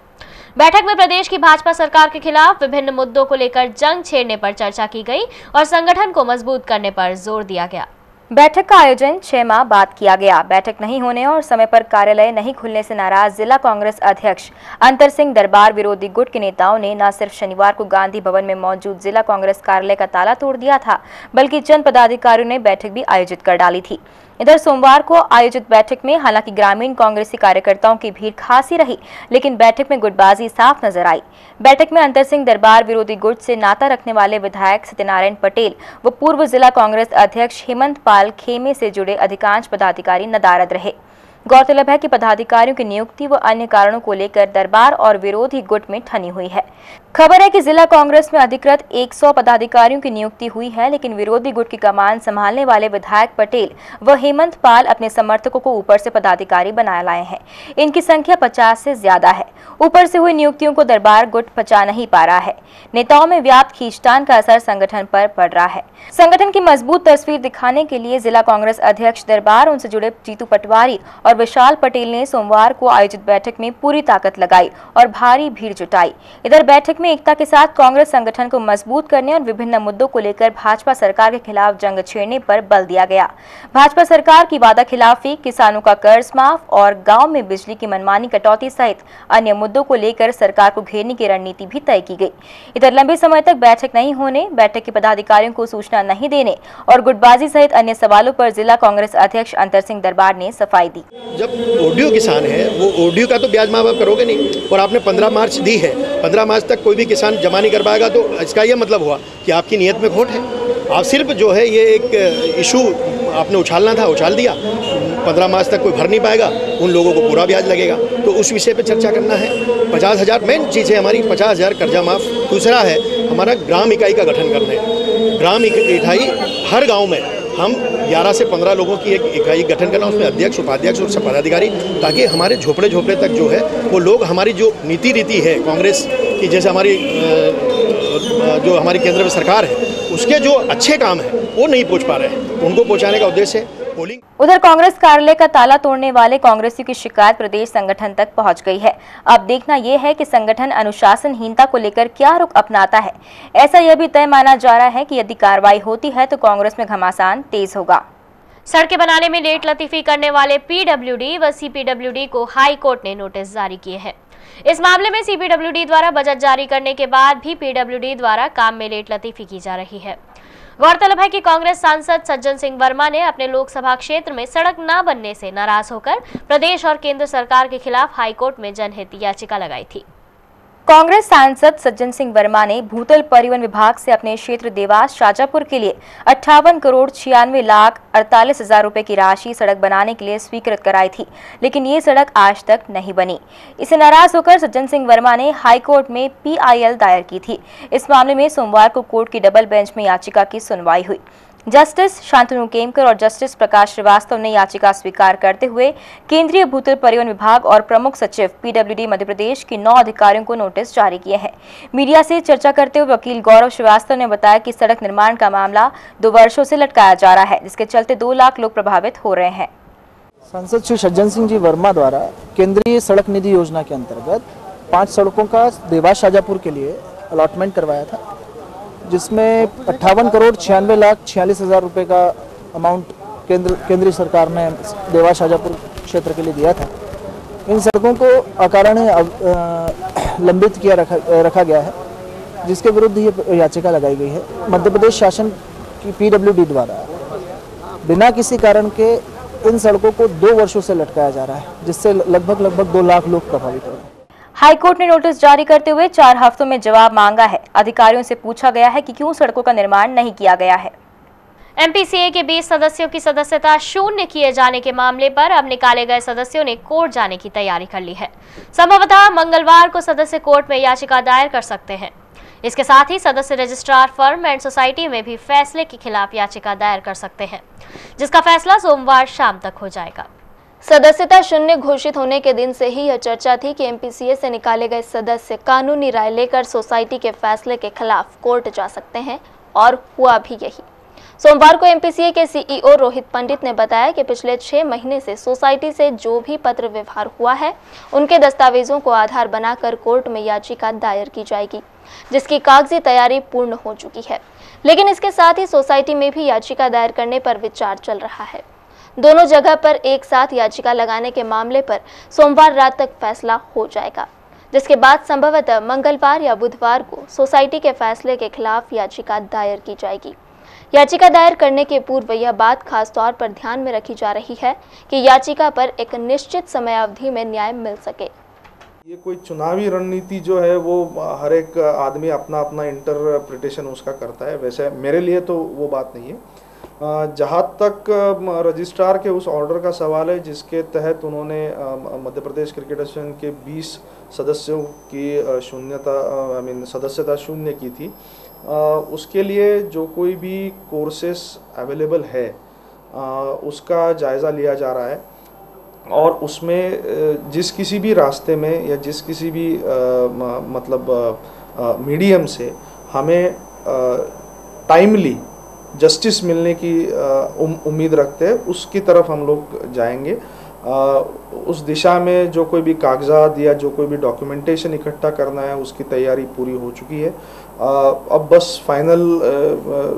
बैठक में प्रदेश की भाजपा सरकार के खिलाफ विभिन्न मुद्दों को लेकर जंग छेड़ने पर चर्चा की गई और संगठन को मजबूत करने पर जोर दिया गया। बैठक का आयोजन 6 माह बाद किया गया। बैठक नहीं होने और समय पर कार्यालय नहीं खुलने से नाराज जिला कांग्रेस अध्यक्ष अंतर सिंह दरबार विरोधी गुट के नेताओं ने न सिर्फ शनिवार को गांधी भवन में मौजूद जिला कांग्रेस कार्यालय का ताला तोड़ दिया था, बल्कि चंद पदाधिकारियों ने बैठक भी आयोजित कर डाली थी। इधर सोमवार को आयोजित बैठक में हालांकि ग्रामीण कांग्रेसी कार्यकर्ताओं की भीड़ खासी रही, लेकिन बैठक में गुटबाजी साफ नजर आई। बैठक में अंतर सिंह दरबार विरोधी गुट से नाता रखने वाले विधायक सत्यनारायण पटेल व पूर्व जिला कांग्रेस अध्यक्ष हेमंत पाल खेमे से जुड़े अधिकांश पदाधिकारी नदारद रहे। गौरतलब है कि पदाधिकारियों की नियुक्ति व अन्य कारणों को लेकर दरबार और विरोधी गुट में ठनी हुई है। खबर है कि जिला कांग्रेस में अधिकृत 100 पदाधिकारियों की नियुक्ति हुई है, लेकिन विरोधी गुट की कमान संभालने वाले विधायक पटेल व हेमंत पाल अपने समर्थकों को ऊपर से पदाधिकारी बनाए लाए हैं। इनकी संख्या 50 से ज्यादा है। ऊपर से हुई नियुक्तियों को दरबार गुट पचा नहीं पा रहा है। नेताओं में व्याप्त खींचतान का असर संगठन पर पड़ रहा है। संगठन की मजबूत तस्वीर दिखाने के लिए जिला कांग्रेस अध्यक्ष दरबार, उनसे जुड़े जीतू पटवारी और विशाल पटेल ने सोमवार को आयोजित बैठक में पूरी ताकत लगाई और भारी भीड़ जुटाई। इधर बैठक में एकता के साथ कांग्रेस संगठन को मजबूत करने और विभिन्न मुद्दों को लेकर भाजपा सरकार के खिलाफ जंग छेड़ने पर बल दिया गया। भाजपा सरकार की वादा खिलाफी, किसानों का कर्ज माफ और गांव में बिजली की मनमानी कटौती सहित अन्य मुद्दों को लेकर सरकार को घेरने की रणनीति भी तय की गई। इधर लंबे समय तक बैठक नहीं होने, बैठक के पदाधिकारियों को सूचना नहीं देने और गुटबाजी सहित अन्य सवालों पर जिला कांग्रेस अध्यक्ष अंतर सिंह दरबार ने सफाई दी। जब ओडियो किसान है, वो ओडियो का तो ब्याज माफ करोगे नहीं, और आपने 15 मार्च दी है, 15 मार्च तक कोई भी किसान जमा नहीं कर पाएगा, तो इसका ये मतलब हुआ कि आपकी नीयत में खोट है। आप सिर्फ जो है ये एक इशू आपने उछालना था, उछाल दिया। 15 मार्च तक कोई भर नहीं पाएगा, उन लोगों को पूरा ब्याज लगेगा, तो उस विषय पे चर्चा करना है। 50,000 मेन चीज़ है हमारी, 50,000 कर्जा माफ। दूसरा है हमारा ग्राम इकाई का गठन करना है। ग्राम इकाई हर गाँव में हम 11 से 15 लोगों की एक इकाई गठन करना, उसमें अध्यक्ष, उपाध्यक्ष और पदाधिकारी, ताकि हमारे झोपड़े झोपड़े तक जो है वो लोग हमारी जो नीति रीति है कांग्रेस की, जैसे हमारी जो हमारी केंद्र में सरकार है, उसके जो अच्छे काम हैं वो नहीं पहुंच पा रहे हैं, उनको पहुंचाने का उद्देश्य है। पोलिंग। उधर कांग्रेस कार्यालय का ताला तोड़ने वाले कांग्रेसियों की शिकायत प्रदेश संगठन तक पहुंच गई है। अब देखना यह है कि संगठन अनुशासनहीनता को लेकर क्या रुख अपनाता है। ऐसा यह भी तय माना जा रहा है कि यदि कार्रवाई होती है तो कांग्रेस में घमासान तेज होगा। सड़कें बनाने में लेट लतीफी करने वाले पीडब्ल्यूडी व सीपीडब्ल्यूडी को हाई कोर्ट ने नोटिस जारी किए हैं। इस मामले में सीपीडब्ल्यूडी द्वारा बजट जारी करने के बाद भी पीडब्ल्यूडी द्वारा काम में लेट लतीफी की जा रही है। गौरतलब है कि कांग्रेस सांसद सज्जन सिंह वर्मा ने अपने लोकसभा क्षेत्र में सड़क न बनने से नाराज होकर प्रदेश और केंद्र सरकार के खिलाफ हाईकोर्ट में जनहित याचिका लगाई थी। कांग्रेस सांसद सज्जन सिंह वर्मा ने भूतल परिवहन विभाग से अपने क्षेत्र देवास शाजापुर के लिए 58 करोड़ 96 लाख 48 हजार रुपए की राशि सड़क बनाने के लिए स्वीकृत कराई थी, लेकिन ये सड़क आज तक नहीं बनी। इसे नाराज होकर सज्जन सिंह वर्मा ने हाईकोर्ट में PIL दायर की थी। इस मामले में सोमवार को कोर्ट की डबल बेंच में याचिका की सुनवाई हुई। जस्टिस शांतनु केमकर और जस्टिस प्रकाश श्रीवास्तव ने याचिका स्वीकार करते हुए केंद्रीय भूतल परिवहन विभाग और प्रमुख सचिव PWD मध्य प्रदेश के 9 अधिकारियों को नोटिस जारी किए हैं। मीडिया से चर्चा करते हुए वकील गौरव श्रीवास्तव ने बताया कि सड़क निर्माण का मामला 2 वर्षों से लटकाया जा रहा है, जिसके चलते 2 लाख लोग प्रभावित हो रहे हैं। सांसद श्री सज्जन सिंह जी वर्मा द्वारा केंद्रीय सड़क निधि योजना के अंतर्गत 5 सड़कों का देवास शाजापुर के लिए अलॉटमेंट करवाया था, जिसमें 58 करोड़ 96 लाख 46 हजार रुपए का अमाउंट केंद्रीय सरकार ने देवास शाजापुर क्षेत्र के लिए दिया था। इन सड़कों को अकारण लंबित किया रखा गया है, जिसके विरुद्ध ये याचिका लगाई गई है। मध्य प्रदेश शासन की PWD द्वारा बिना किसी कारण के इन सड़कों को 2 वर्षों से लटकाया जा रहा है, जिससे लगभग 2 लाख लोग प्रभावित हो रहे हैं। हाईकोर्ट ने नोटिस जारी करते हुए 4 हफ्तों में जवाब मांगा है। अधिकारियों से पूछा गया है कि क्यों सड़कों का निर्माण नहीं किया गया है। MPCA के 20 सदस्यों की सदस्यता शून्य किए जाने के मामले पर अब निकाले गए सदस्यों ने कोर्ट जाने की तैयारी कर ली है। संभवतः मंगलवार को सदस्य कोर्ट में याचिका दायर कर सकते हैं। इसके साथ ही सदस्य रजिस्ट्रार फर्म एंड सोसाइटी में भी फैसले के खिलाफ याचिका दायर कर सकते हैं, जिसका फैसला सोमवार शाम तक हो जाएगा। सदस्यता शून्य घोषित होने के दिन से ही यह चर्चा थी कि MPCA से निकाले गए सदस्य कानूनी राय लेकर सोसाइटी के फैसले के खिलाफ कोर्ट जा सकते हैं, और हुआ भी यही। सोमवार को MPCA के CEO रोहित पंडित ने बताया कि पिछले 6 महीने से सोसाइटी से जो भी पत्र व्यवहार हुआ है, उनके दस्तावेजों को आधार बनाकर कोर्ट में याचिका दायर की जाएगी, जिसकी कागजी तैयारी पूर्ण हो चुकी है। लेकिन इसके साथ ही सोसाइटी में भी याचिका दायर करने पर विचार चल रहा है। दोनों जगह पर एक साथ याचिका लगाने के मामले पर सोमवार रात तक फैसला हो जाएगा, जिसके बाद संभवतः मंगलवार या बुधवार को सोसाइटी के फैसले के खिलाफ याचिका दायर की जाएगी। याचिका दायर करने के पूर्व यह बात खास तौर पर ध्यान में रखी जा रही है कि याचिका पर एक निश्चित समयावधि में न्याय मिल सके। ये कोई चुनावी रणनीति जो है वो हर एक आदमी अपना अपना इंटरप्रिटेशन उसका करता है। वैसे मेरे लिए तो वो बात नहीं है। जहाँ तक रजिस्ट्रार के उस ऑर्डर का सवाल है जिसके तहत उन्होंने मध्य प्रदेश क्रिकेट एसोसिएशन के 20 सदस्यों की सदस्यता शून्य की थी, उसके लिए जो कोई भी कोर्सेस अवेलेबल है उसका जायज़ा लिया जा रहा है, और उसमें जिस किसी भी रास्ते में या जिस किसी भी मीडियम से हमें टाइमली जस्टिस मिलने की उम्मीद रखते हैं, उसकी तरफ हम लोग जाएंगे। उस दिशा में जो कोई भी कागजात या जो कोई भी डॉक्यूमेंटेशन इकट्ठा करना है उसकी तैयारी पूरी हो चुकी है। अब बस फाइनल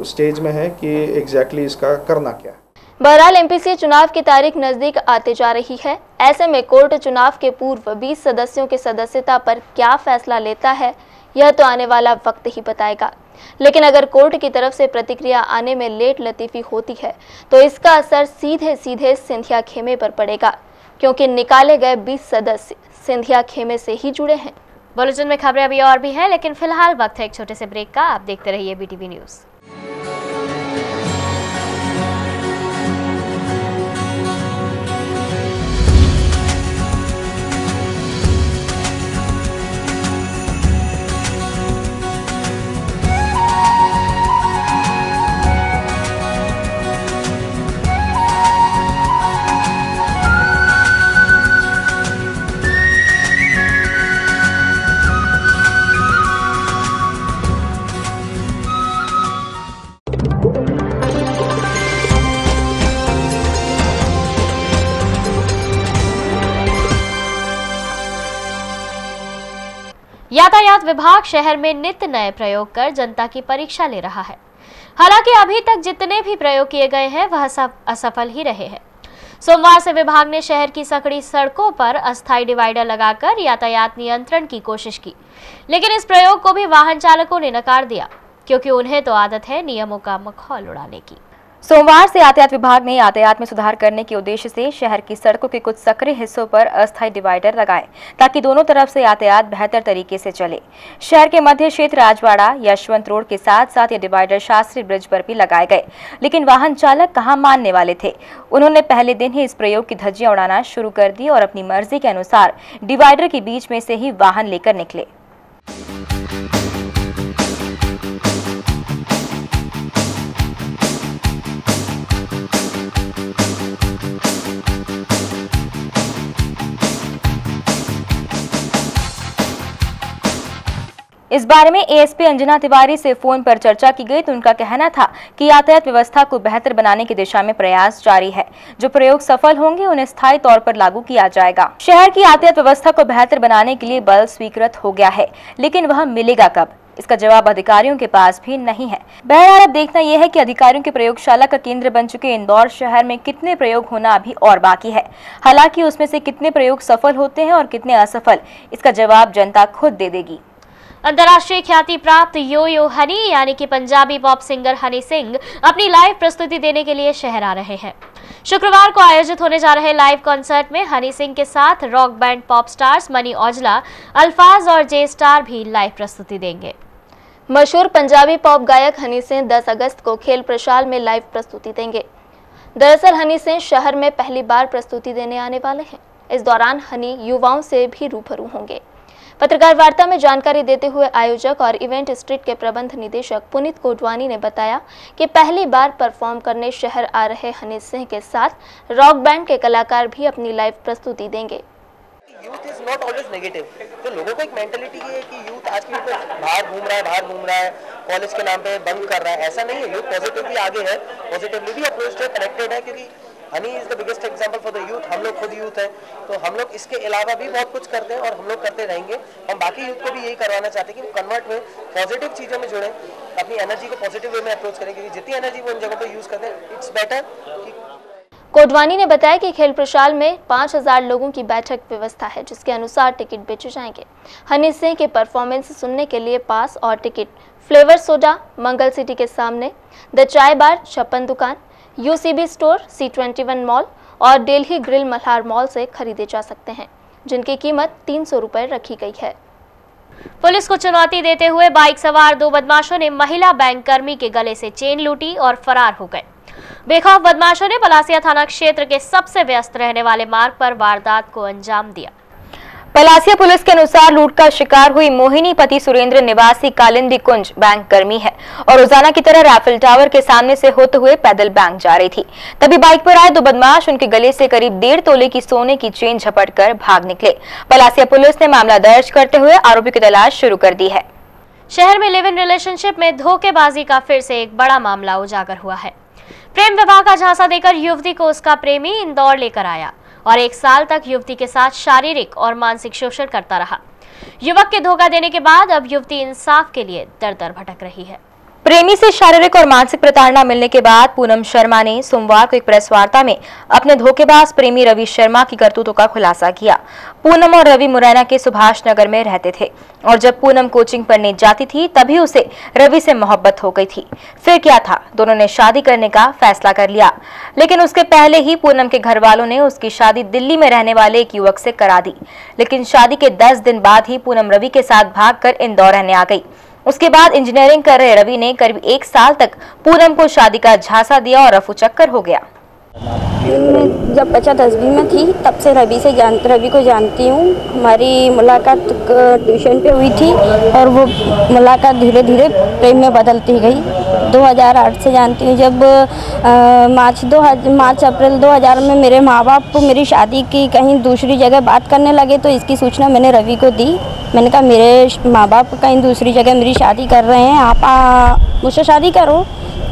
स्टेज में है कि एग्जैक्टली इसका करना क्या है। बहरहाल MPCA चुनाव की तारीख नजदीक आते जा रही है। ऐसे में कोर्ट चुनाव के पूर्व 20 सदस्यों की सदस्यता पर क्या फैसला लेता है, यह तो आने वाला वक्त ही बताएगा। लेकिन अगर कोर्ट की तरफ से प्रतिक्रिया आने में लेट लतीफी होती है तो इसका असर सीधे सीधे सिंधिया खेमे पर पड़ेगा, क्योंकि निकाले गए 20 सदस्य सिंधिया खेमे से ही जुड़े हैं। बुलेटिन में खबरें अभी और भी हैं, लेकिन फिलहाल वक्त है एक छोटे से ब्रेक का। आप देखते रहिए BTV न्यूज़। यातायात विभाग शहर में नित्य नए प्रयोग कर जनता की परीक्षा ले रहा है। हालांकि अभी तक जितने भी प्रयोग किए गए हैं वह सब असफल ही रहे हैं। सोमवार से विभाग ने शहर की सकड़ी सड़कों पर अस्थायी डिवाइडर लगाकर यातायात नियंत्रण की कोशिश की, लेकिन इस प्रयोग को भी वाहन चालकों ने नकार दिया, क्योंकि उन्हें तो आदत है नियमों का मखौल उड़ाने की। सोमवार से यातायात विभाग ने यातायात में सुधार करने के उद्देश्य से शहर की सड़कों के कुछ सक्रिय हिस्सों पर अस्थायी डिवाइडर लगाए, ताकि दोनों तरफ से यातायात बेहतर तरीके से चले। शहर के मध्य क्षेत्र राजवाड़ा, यशवंत रोड के साथ साथ ये डिवाइडर शास्त्री ब्रिज पर भी लगाए गए, लेकिन वाहन चालक कहां मानने वाले थे। उन्होंने पहले दिन ही इस प्रयोग की धज्जियां उड़ाना शुरू कर दी और अपनी मर्जी के अनुसार डिवाइडर के बीच में से ही वाहन लेकर निकले। इस बारे में एएसपी अंजना तिवारी से फोन पर चर्चा की गई तो उनका कहना था कि यातायात व्यवस्था को बेहतर बनाने की दिशा में प्रयास जारी है। जो प्रयोग सफल होंगे उन्हें स्थायी तौर पर लागू किया जाएगा। शहर की यातायात व्यवस्था को बेहतर बनाने के लिए बल स्वीकृत हो गया है, लेकिन वह मिलेगा कब, इसका जवाब अधिकारियों के पास भी नहीं है। बहरहाल अब देखना यह है कि अधिकारियों की प्रयोगशाला का केंद्र बन चुके इंदौर शहर में कितने प्रयोग होना अभी और बाकी है। हालांकि उसमें से कितने प्रयोग सफल होते हैं और कितने असफल, इसका जवाब जनता खुद दे देगी। अंतर्राष्ट्रीय ख्याति प्राप्त यो यो हनी यानी कि पंजाबी पॉप सिंगर हनी सिंह अपनी लाइव प्रस्तुति देने के लिए शहर आ रहे हैं। शुक्रवार को आयोजित होने जा रहे लाइव कॉन्सर्ट में हनी सिंह के साथ rock band pop stars money Aujla, अल्फाज और जे स्टार भी लाइव प्रस्तुति देंगे। मशहूर पंजाबी पॉप गायक हनी सिंह 10 अगस्त को खेल प्रशाल में लाइव प्रस्तुति देंगे। दरअसल हनी सिंह शहर में पहली बार प्रस्तुति देने आने वाले हैं। इस दौरान हनी युवाओं से भी रूबरू होंगे। पत्रकार वार्ता में जानकारी देते हुए आयोजक और इवेंट स्ट्रीट के प्रबंध निदेशक पुनीत कोटवानी ने बताया कि पहली बार परफॉर्म करने शहर आ रहे हनी सिंह के साथ रॉक बैंड के कलाकार भी अपनी लाइव प्रस्तुति देंगे। Youth is not always negative. तो लोगों को एक मेंटालिटी ये है कि यूथ आज की यूथ बाहर घूम रहा है, कॉलेज के नाम पे बंक कर रहा है, ऐसा नहीं है। यूथ पॉजिटिवली आगे है, पॉजिटिवली भी अप्रोच है, कनेक्टेड है, क्योंकि honey is the biggest example for the youth. हम लोग खुद यूथ हैं, तो हम लोग इसके अलावा भी बहुत कुछ करते हैं और हम लोग करते रहेंगे। हम बाकी यूथ को भी यही करवाना चाहते हैं कि वो कन्वर्ट में पॉजिटिव चीज़ों में जुड़ें, अपनी एनर्जी को पॉजिटिव वे में अप्रोच करें, क्योंकि जितनी एनर्जी वो उन जगहों पर यूज़ करते हैं इट्स बेटर। कोटवानी ने बताया कि खेल प्रशाल में 5000 लोगों की बैठक व्यवस्था है, जिसके अनुसार टिकट बेचे जाएंगे। हनी सिंह के परफॉर्मेंस सुनने के लिए पास और टिकट फ्लेवर सोडा, मंगल सिटी के सामने, द चाय बार, छप्पन दुकान, यूसीबी स्टोर, C21 मॉल और दिल्ली ग्रिल मल्हार मॉल से खरीदे जा सकते हैं, जिनकी कीमत 300 रुपए रखी गई है। पुलिस को चुनौती देते हुए बाइक सवार 2 बदमाशों ने महिला बैंक कर्मी के गले से चेन लूटी और फरार हो गए। बेखौफ बदमाशों ने पलासिया थाना क्षेत्र के सबसे व्यस्त रहने वाले मार्ग पर वारदात को अंजाम दिया। पलासिया पुलिस के अनुसार लूट का शिकार हुई मोहिनी पति सुरेंद्र निवासी कालिंदी कुंज बैंक कर्मी है और रोजाना की तरह राफेल टावर के सामने से होते हुए पैदल बैंक जा रही थी। तभी बाइक पर आए 2 बदमाश उनके गले से करीब 1.5 तोले की सोने की चेन झपटकर भाग निकले। पलासिया पुलिस ने मामला दर्ज करते हुए आरोपी की तलाश शुरू कर दी है। शहर में लिव इन रिलेशनशिप में धोखेबाजी का फिर से एक बड़ा मामला उजागर हुआ है। प्रेम विवाह का झांसा देकर युवती को उसका प्रेमी इंदौर लेकर आया और 1 साल तक युवती के साथ शारीरिक और मानसिक शोषण करता रहा। युवक के धोखा देने के बाद अब युवती इंसाफ के लिए दर-दर भटक रही है। प्रेमी से शारीरिक और मानसिक प्रताड़ना मिलने के बाद पूनम शर्मा ने सोमवार को एक प्रेस वार्ता में अपने धोखेबाज प्रेमी रवि शर्मा की करतूतों का खुलासा किया। पूनम और रवि मुरैना के सुभाष नगर में रहते थे और जब पूनम कोचिंग पढ़ने जाती थी तभी उसे रवि से मोहब्बत हो गई थी। फिर क्या था, दोनों ने शादी करने का फैसला कर लिया, लेकिन उसके पहले ही पूनम के घर वालों ने उसकी शादी दिल्ली में रहने वाले एक युवक से करा दी। लेकिन शादी के 10 दिन बाद ही पूनम रवि के साथ भागकर इंदौर रहने आ गई। उसके बाद इंजीनियरिंग कर रहे रवि ने करीब 1 साल तक पूनम को शादी का झांसा दिया और रफू चक्कर हो गया। मैं जब बच्चा 10वीं में थी तब से रवि को जानती हूँ। हमारी मुलाकात ट्यूशन पे हुई थी और वो मुलाकात धीरे धीरे प्रेम में बदलती गई। 2008 से जानती हूँ। जब मार्च अप्रैल 2000 में मेरे माँ बाप मेरी शादी की कहीं दूसरी जगह बात करने लगे तो इसकी सूचना मैंने रवि को दी। मैंने कहा मेरे माँ बाप कहीं दूसरी जगह मेरी शादी कर रहे हैं, आप मुझसे शादी करो।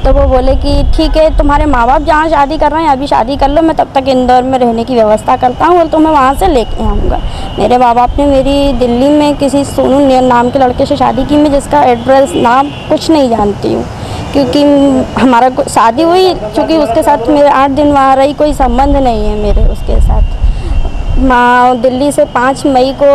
तो वो बोले कि ठीक है, तुम्हारे माँ बाप जहाँ शादी कर रहे हैं अभी शादी कर लो, मैं तब तक इंदौर में रहने की व्यवस्था करता हूँ, तो मैं वहाँ से लेके आऊँगा। मेरे माँ बाप ने मेरी दिल्ली में किसी सोनू नाम के लड़के से शादी की, मैं जिसका एड्रेस नाम कुछ नहीं जानती हूँ, क्योंकि हमारा शादी हुई, चूँकि उसके साथ मेरे 8 दिन वहाँ रही, कोई संबंध नहीं है मेरे उसके साथ। माँ दिल्ली से 5 मई को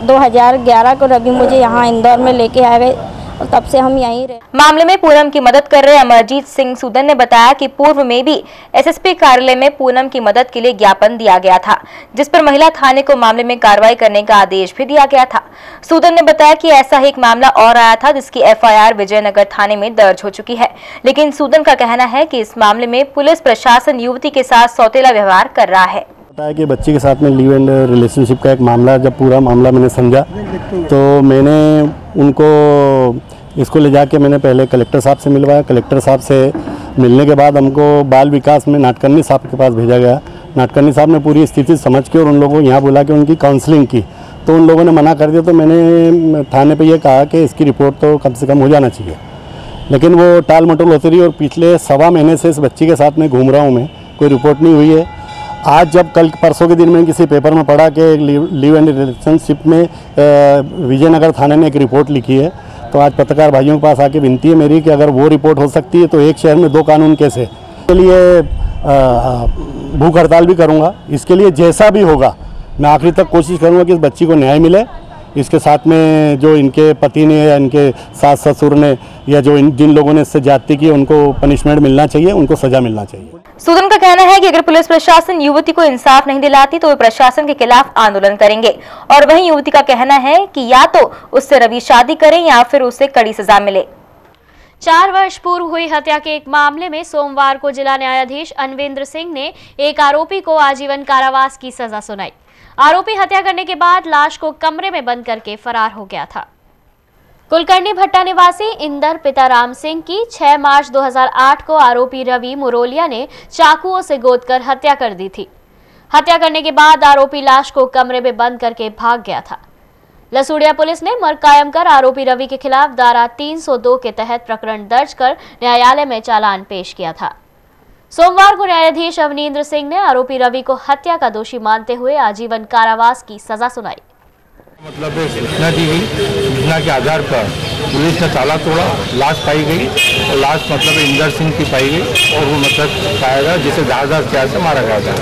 2011 को रवि मुझे यहाँ इंदौर में लेके आ गए, और तब से हम यहीं रहे। मामले में पूनम की मदद कर रहे अमरजीत सिंह सूदन ने बताया कि पूर्व में भी एसएसपी कार्यालय में पूनम की मदद के लिए ज्ञापन दिया गया था, जिस पर महिला थाने को मामले में कार्रवाई करने का आदेश भी दिया गया था। सूदन ने बताया कि ऐसा ही एक मामला और आया था, जिसकी एफआईआर विजयनगर थाने में दर्ज हो चुकी है, लेकिन सूदन का कहना है कि इस मामले में पुलिस प्रशासन युवती के साथ सौतेला व्यवहार कर रहा है। बताया कि बच्ची के साथ में लिव एंड रिलेशनशिप का एक मामला, जब पूरा मामला मैंने समझा तो मैंने उनको इसको ले जाके मैंने पहले कलेक्टर साहब से मिलवाया। कलेक्टर साहब से मिलने के बाद हमको बाल विकास में नाटकर्णी साहब के पास भेजा गया। नाटकर्णी साहब ने पूरी स्थिति समझ के और उन लोगों को यहाँ बुला के उनकी काउंसलिंग की, तो उन लोगों ने मना कर दिया। तो मैंने थाने पे ये कहा कि इसकी रिपोर्ट तो कम से कम हो जाना चाहिए, लेकिन वो टाल मटोल होती रही और पिछले 1.25 महीने से इस बच्ची के साथ में घूम रहा हूँ मैं, कोई रिपोर्ट नहीं हुई है। आज जब कल परसों के दिन में किसी पेपर में पढ़ा कि लिव एंड रिलेशनशिप में विजयनगर थाने ने एक रिपोर्ट लिखी है, तो आज पत्रकार भाइयों के पास आके विनती है मेरी कि अगर वो रिपोर्ट हो सकती है तो एक शहर में 2 कानून कैसे। इसके लिए भूख हड़ताल भी करूँगा। इसके लिए जैसा भी होगा मैं आखिरी तक कोशिश करूँगा कि इस बच्ची को न्याय मिले। इसके साथ में जो इनके पति ने या इनके सास ससुर ने या जो जिन लोगों ने इससे ज्यादती की, उनको पनिशमेंट मिलना चाहिए, उनको सजा मिलना चाहिए। सूदन का कहना है कि अगर पुलिस प्रशासन युवती को इंसाफ नहीं दिलाती तो वे प्रशासन के खिलाफ आंदोलन करेंगे, और वहीं युवती का कहना है कि या तो उससे रवि शादी करें या फिर उसे कड़ी सजा मिले। 4 वर्ष पूर्व हुई हत्या के एक मामले में सोमवार को जिला न्यायाधीश अनवेंद्र सिंह ने एक आरोपी को आजीवन कारावास की सजा सुनाई। आरोपी हत्या करने के बाद लाश को कमरे में बंद करके फरार हो गया था। कुलकर्णी भट्टा निवासी इंदर पिता राम सिंह की 6 मार्च 2008 को आरोपी रवि मुरोलिया ने चाकुओं से गोदकर हत्या कर दी थी। हत्या करने के बाद आरोपी लाश को कमरे में बंद करके भाग गया था। लसूड़िया पुलिस ने मर्ग कायम कर आरोपी रवि के खिलाफ धारा 302 के तहत प्रकरण दर्ज कर न्यायालय में चालान पेश किया था। सोमवार को न्यायाधीश अवनींद्र सिंह ने आरोपी रवि को हत्या का दोषी मानते हुए आजीवन कारावास की सजा सुनाई। मतलब सूचना दी गई, सूचना के आधार पर पुलिस ने ताला तोड़ा, लाश पाई गई और लाश मतलब इंदर सिंह की पाई गई और वो मतलब पाया गया जिसे धारदार हथियार से मारा गया था।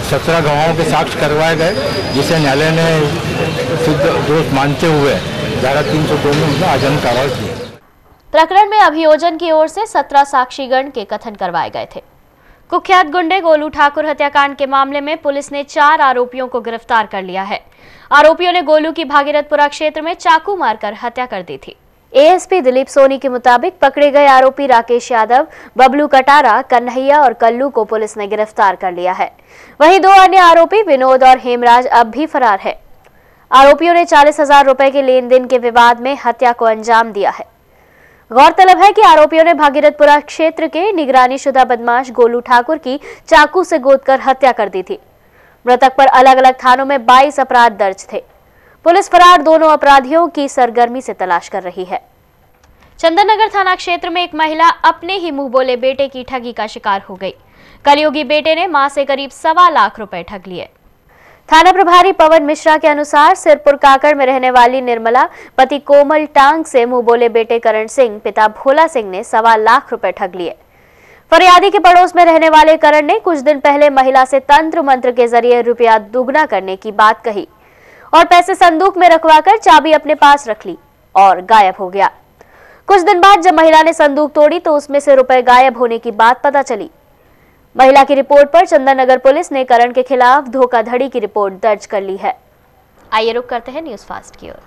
17 गवाहों के साक्ष्य करवाए गए, जिसे न्यायालय ने शुद्ध दोष मानते हुए धारा 302 में मतलब आजीवन कारावास दिया। प्रकरण में अभियोजन की ओर से 17 साक्षीगण के कथन करवाए गए थे। कुख्यात गुंडे गोलू ठाकुर हत्याकांड के मामले में पुलिस ने 4 आरोपियों को गिरफ्तार कर लिया है। आरोपियों ने गोलू की भागीरथपुरा क्षेत्र में चाकू मारकर हत्या कर दी थी। एएसपी दिलीप सोनी के मुताबिक पकड़े गए आरोपी राकेश यादव, बबलू कटारा, कन्हैया और कल्लू को पुलिस ने गिरफ्तार कर लिया है। वहीं 2 अन्य आरोपी विनोद और हेमराज अब भी फरार है। आरोपियों ने 40,000 रुपए के लेन देन के विवाद में हत्या को अंजाम दिया है। गौरतलब है कि आरोपियों ने भागीरथपुरा क्षेत्र के निगरानी शुदा बदमाश गोलू ठाकुर की चाकू से गोदकर हत्या कर दी थी। मृतक पर अलग अलग थानों में 22 अपराध दर्ज थे। पुलिस फरार दोनों अपराधियों की सरगर्मी से तलाश कर रही है। चंदननगर थाना क्षेत्र में एक महिला अपने ही मुंह बोले बेटे की ठगी का शिकार हो गई। कलयुगी बेटे ने मां से करीब 1.25 लाख रुपए ठग लिए। थाना प्रभारी पवन मिश्रा के अनुसार सिरपुर काकड़ में रहने वाली निर्मला पति कोमल टांग से मुंह बोले बेटे करण सिंह पिता भोला सिंह ने 1.25 लाख रुपए ठग लिए। फरियादी के पड़ोस में रहने वाले करण ने कुछ दिन पहले महिला से तंत्र मंत्र के जरिए रुपया दुगना करने की बात कही और पैसे संदूक में रखवाकर चाबी अपने पास रख ली और गायब हो गया। कुछ दिन बाद जब महिला ने संदूक तोड़ी तो उसमें से रुपए गायब होने की बात पता चली। महिला की रिपोर्ट पर चंदननगर पुलिस ने करण के खिलाफ धोखाधड़ी की रिपोर्ट दर्ज कर ली है। आइए रुक करते हैं न्यूज़ फास्ट की ओर।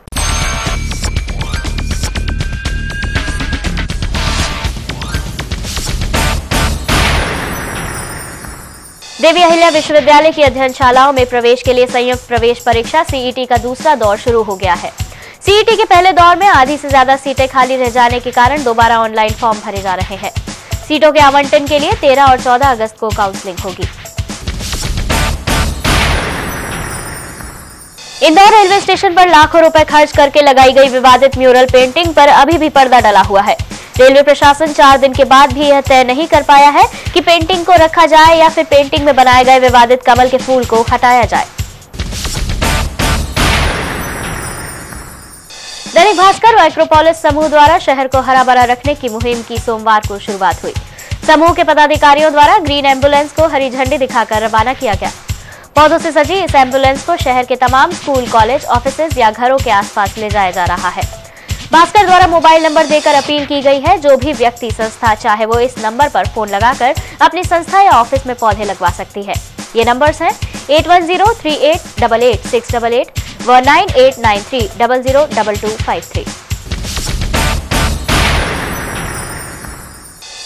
देवी अहिल्या विश्वविद्यालय की अध्ययनशालाओं में प्रवेश के लिए संयुक्त प्रवेश परीक्षा सीईटी का दूसरा दौर शुरू हो गया है। सीईटी के पहले दौर में आधी से ज्यादा सीटें खाली रह जाने के कारण दोबारा ऑनलाइन फॉर्म भरे जा रहे हैं। सीटों के आवंटन के लिए 13 और 14 अगस्त को काउंसलिंग होगी। इंदौर रेलवे स्टेशन पर लाखों रुपए खर्च करके लगाई गई विवादित म्यूरल पेंटिंग पर अभी भी पर्दा डला हुआ है। रेलवे प्रशासन 4 दिन के बाद भी यह तय नहीं कर पाया है कि पेंटिंग को रखा जाए या फिर पेंटिंग में बनाए गए विवादित कमल के फूल को हटाया जाए। दैनिक भास्कर व एक्रोपोलिस समूह द्वारा शहर को हरा भरा रखने की मुहिम की सोमवार को शुरुआत हुई। समूह के पदाधिकारियों द्वारा ग्रीन एम्बुलेंस को हरी झंडी दिखाकर रवाना किया गया। पौधों से सजी इस एम्बुलेंस को शहर के तमाम स्कूल, कॉलेज, ऑफिसेज या घरों के आसपास ले जाया जा रहा है। भास्कर द्वारा मोबाइल नंबर देकर अपील की गई है, जो भी व्यक्ति संस्था चाहे वो इस नंबर पर फोन लगाकर अपनी संस्था या ऑफिस में पौधे लगवा सकती है। ये नंबर्स हैं 8103888688 व 9893002253।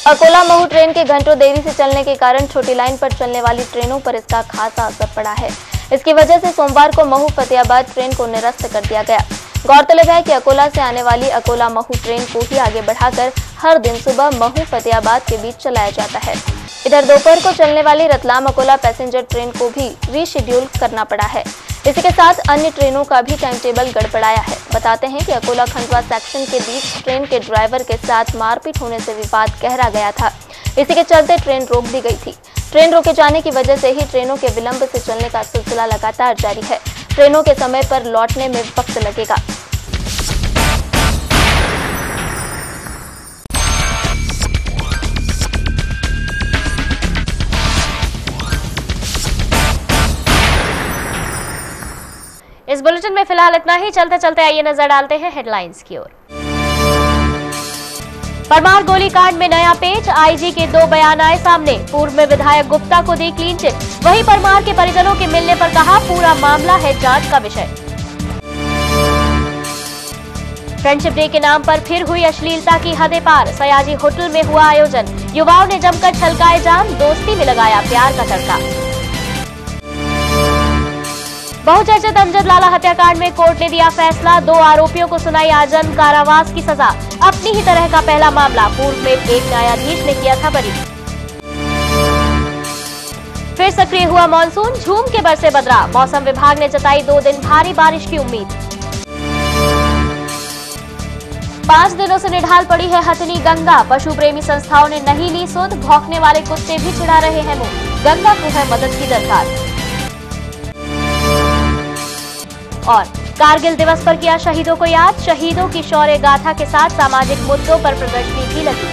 अकोला महू ट्रेन के घंटों देरी से चलने के कारण छोटी लाइन पर चलने वाली ट्रेनों पर इसका खासा असर पड़ा है। इसकी वजह से सोमवार को महू फतेहाबाद ट्रेन को निरस्त कर दिया गया। गौरतलब है कि अकोला से आने वाली अकोला महू ट्रेन को ही आगे बढ़ाकर हर दिन सुबह महू फतेहाबाद के बीच चलाया जाता है। इधर दोपहर को चलने वाली रतलाम अकोला पैसेंजर ट्रेन को भी रीशेड्यूल करना पड़ा है। इसी के साथ अन्य ट्रेनों का भी टाइम टेबल गड़बड़ाया है। बताते हैं कि अकोला खंडवा सेक्शन के बीच ट्रेन के ड्राइवर के साथ मारपीट होने से विवाद गहरा गया था। इसी के चलते ट्रेन रोक दी गई थी। ट्रेन रोके जाने की वजह से ही ट्रेनों के विलंब से चलने का सिलसिला लगातार जारी है। ट्रेनों के समय पर लौटने में वक्त लगेगा। इस बुलेटिन में फिलहाल इतना ही। चलते चलते आइए नजर डालते हैं हेडलाइंस की ओर। परमार गोलीकांड में नया पेच, आईजी के 2 बयान आए सामने। पूर्व में विधायक गुप्ता को दी क्लीन चिट, वहीं परमार के परिजनों के मिलने पर कहा पूरा मामला है जांच का विषय। फ्रेंडशिप डे के नाम पर फिर हुई अश्लीलता की हदें पार, सयाजी होटल में हुआ आयोजन। युवाओं ने जमकर छलकाए जाम, दोस्ती में लगाया प्यार का तड़का। बहुचर्चित अमजद लाला हत्याकांड में कोर्ट ने दिया फैसला, 2 आरोपियों को सुनाई आजीवन कारावास की सजा। अपनी ही तरह का पहला मामला, पूर्व में एक न्यायाधीश ने किया था बरी। फिर सक्रिय हुआ मानसून, झूम के बरसे बदरा। मौसम विभाग ने जताई 2 दिन भारी बारिश की उम्मीद। 5 दिनों से निढाल पड़ी है हथनी गंगा, पशु प्रेमी संस्थाओं ने नहीं ली सुध। भौंकने वाले कुत्ते भी चिढ़ा रहे हैं मुंह, गंगा को है मदद की दरकार। और कारगिल दिवस पर किया शहीदों को याद, शहीदों की शौर्य गाथा के साथ सामाजिक मुद्दों पर प्रदर्शनी भी लगी।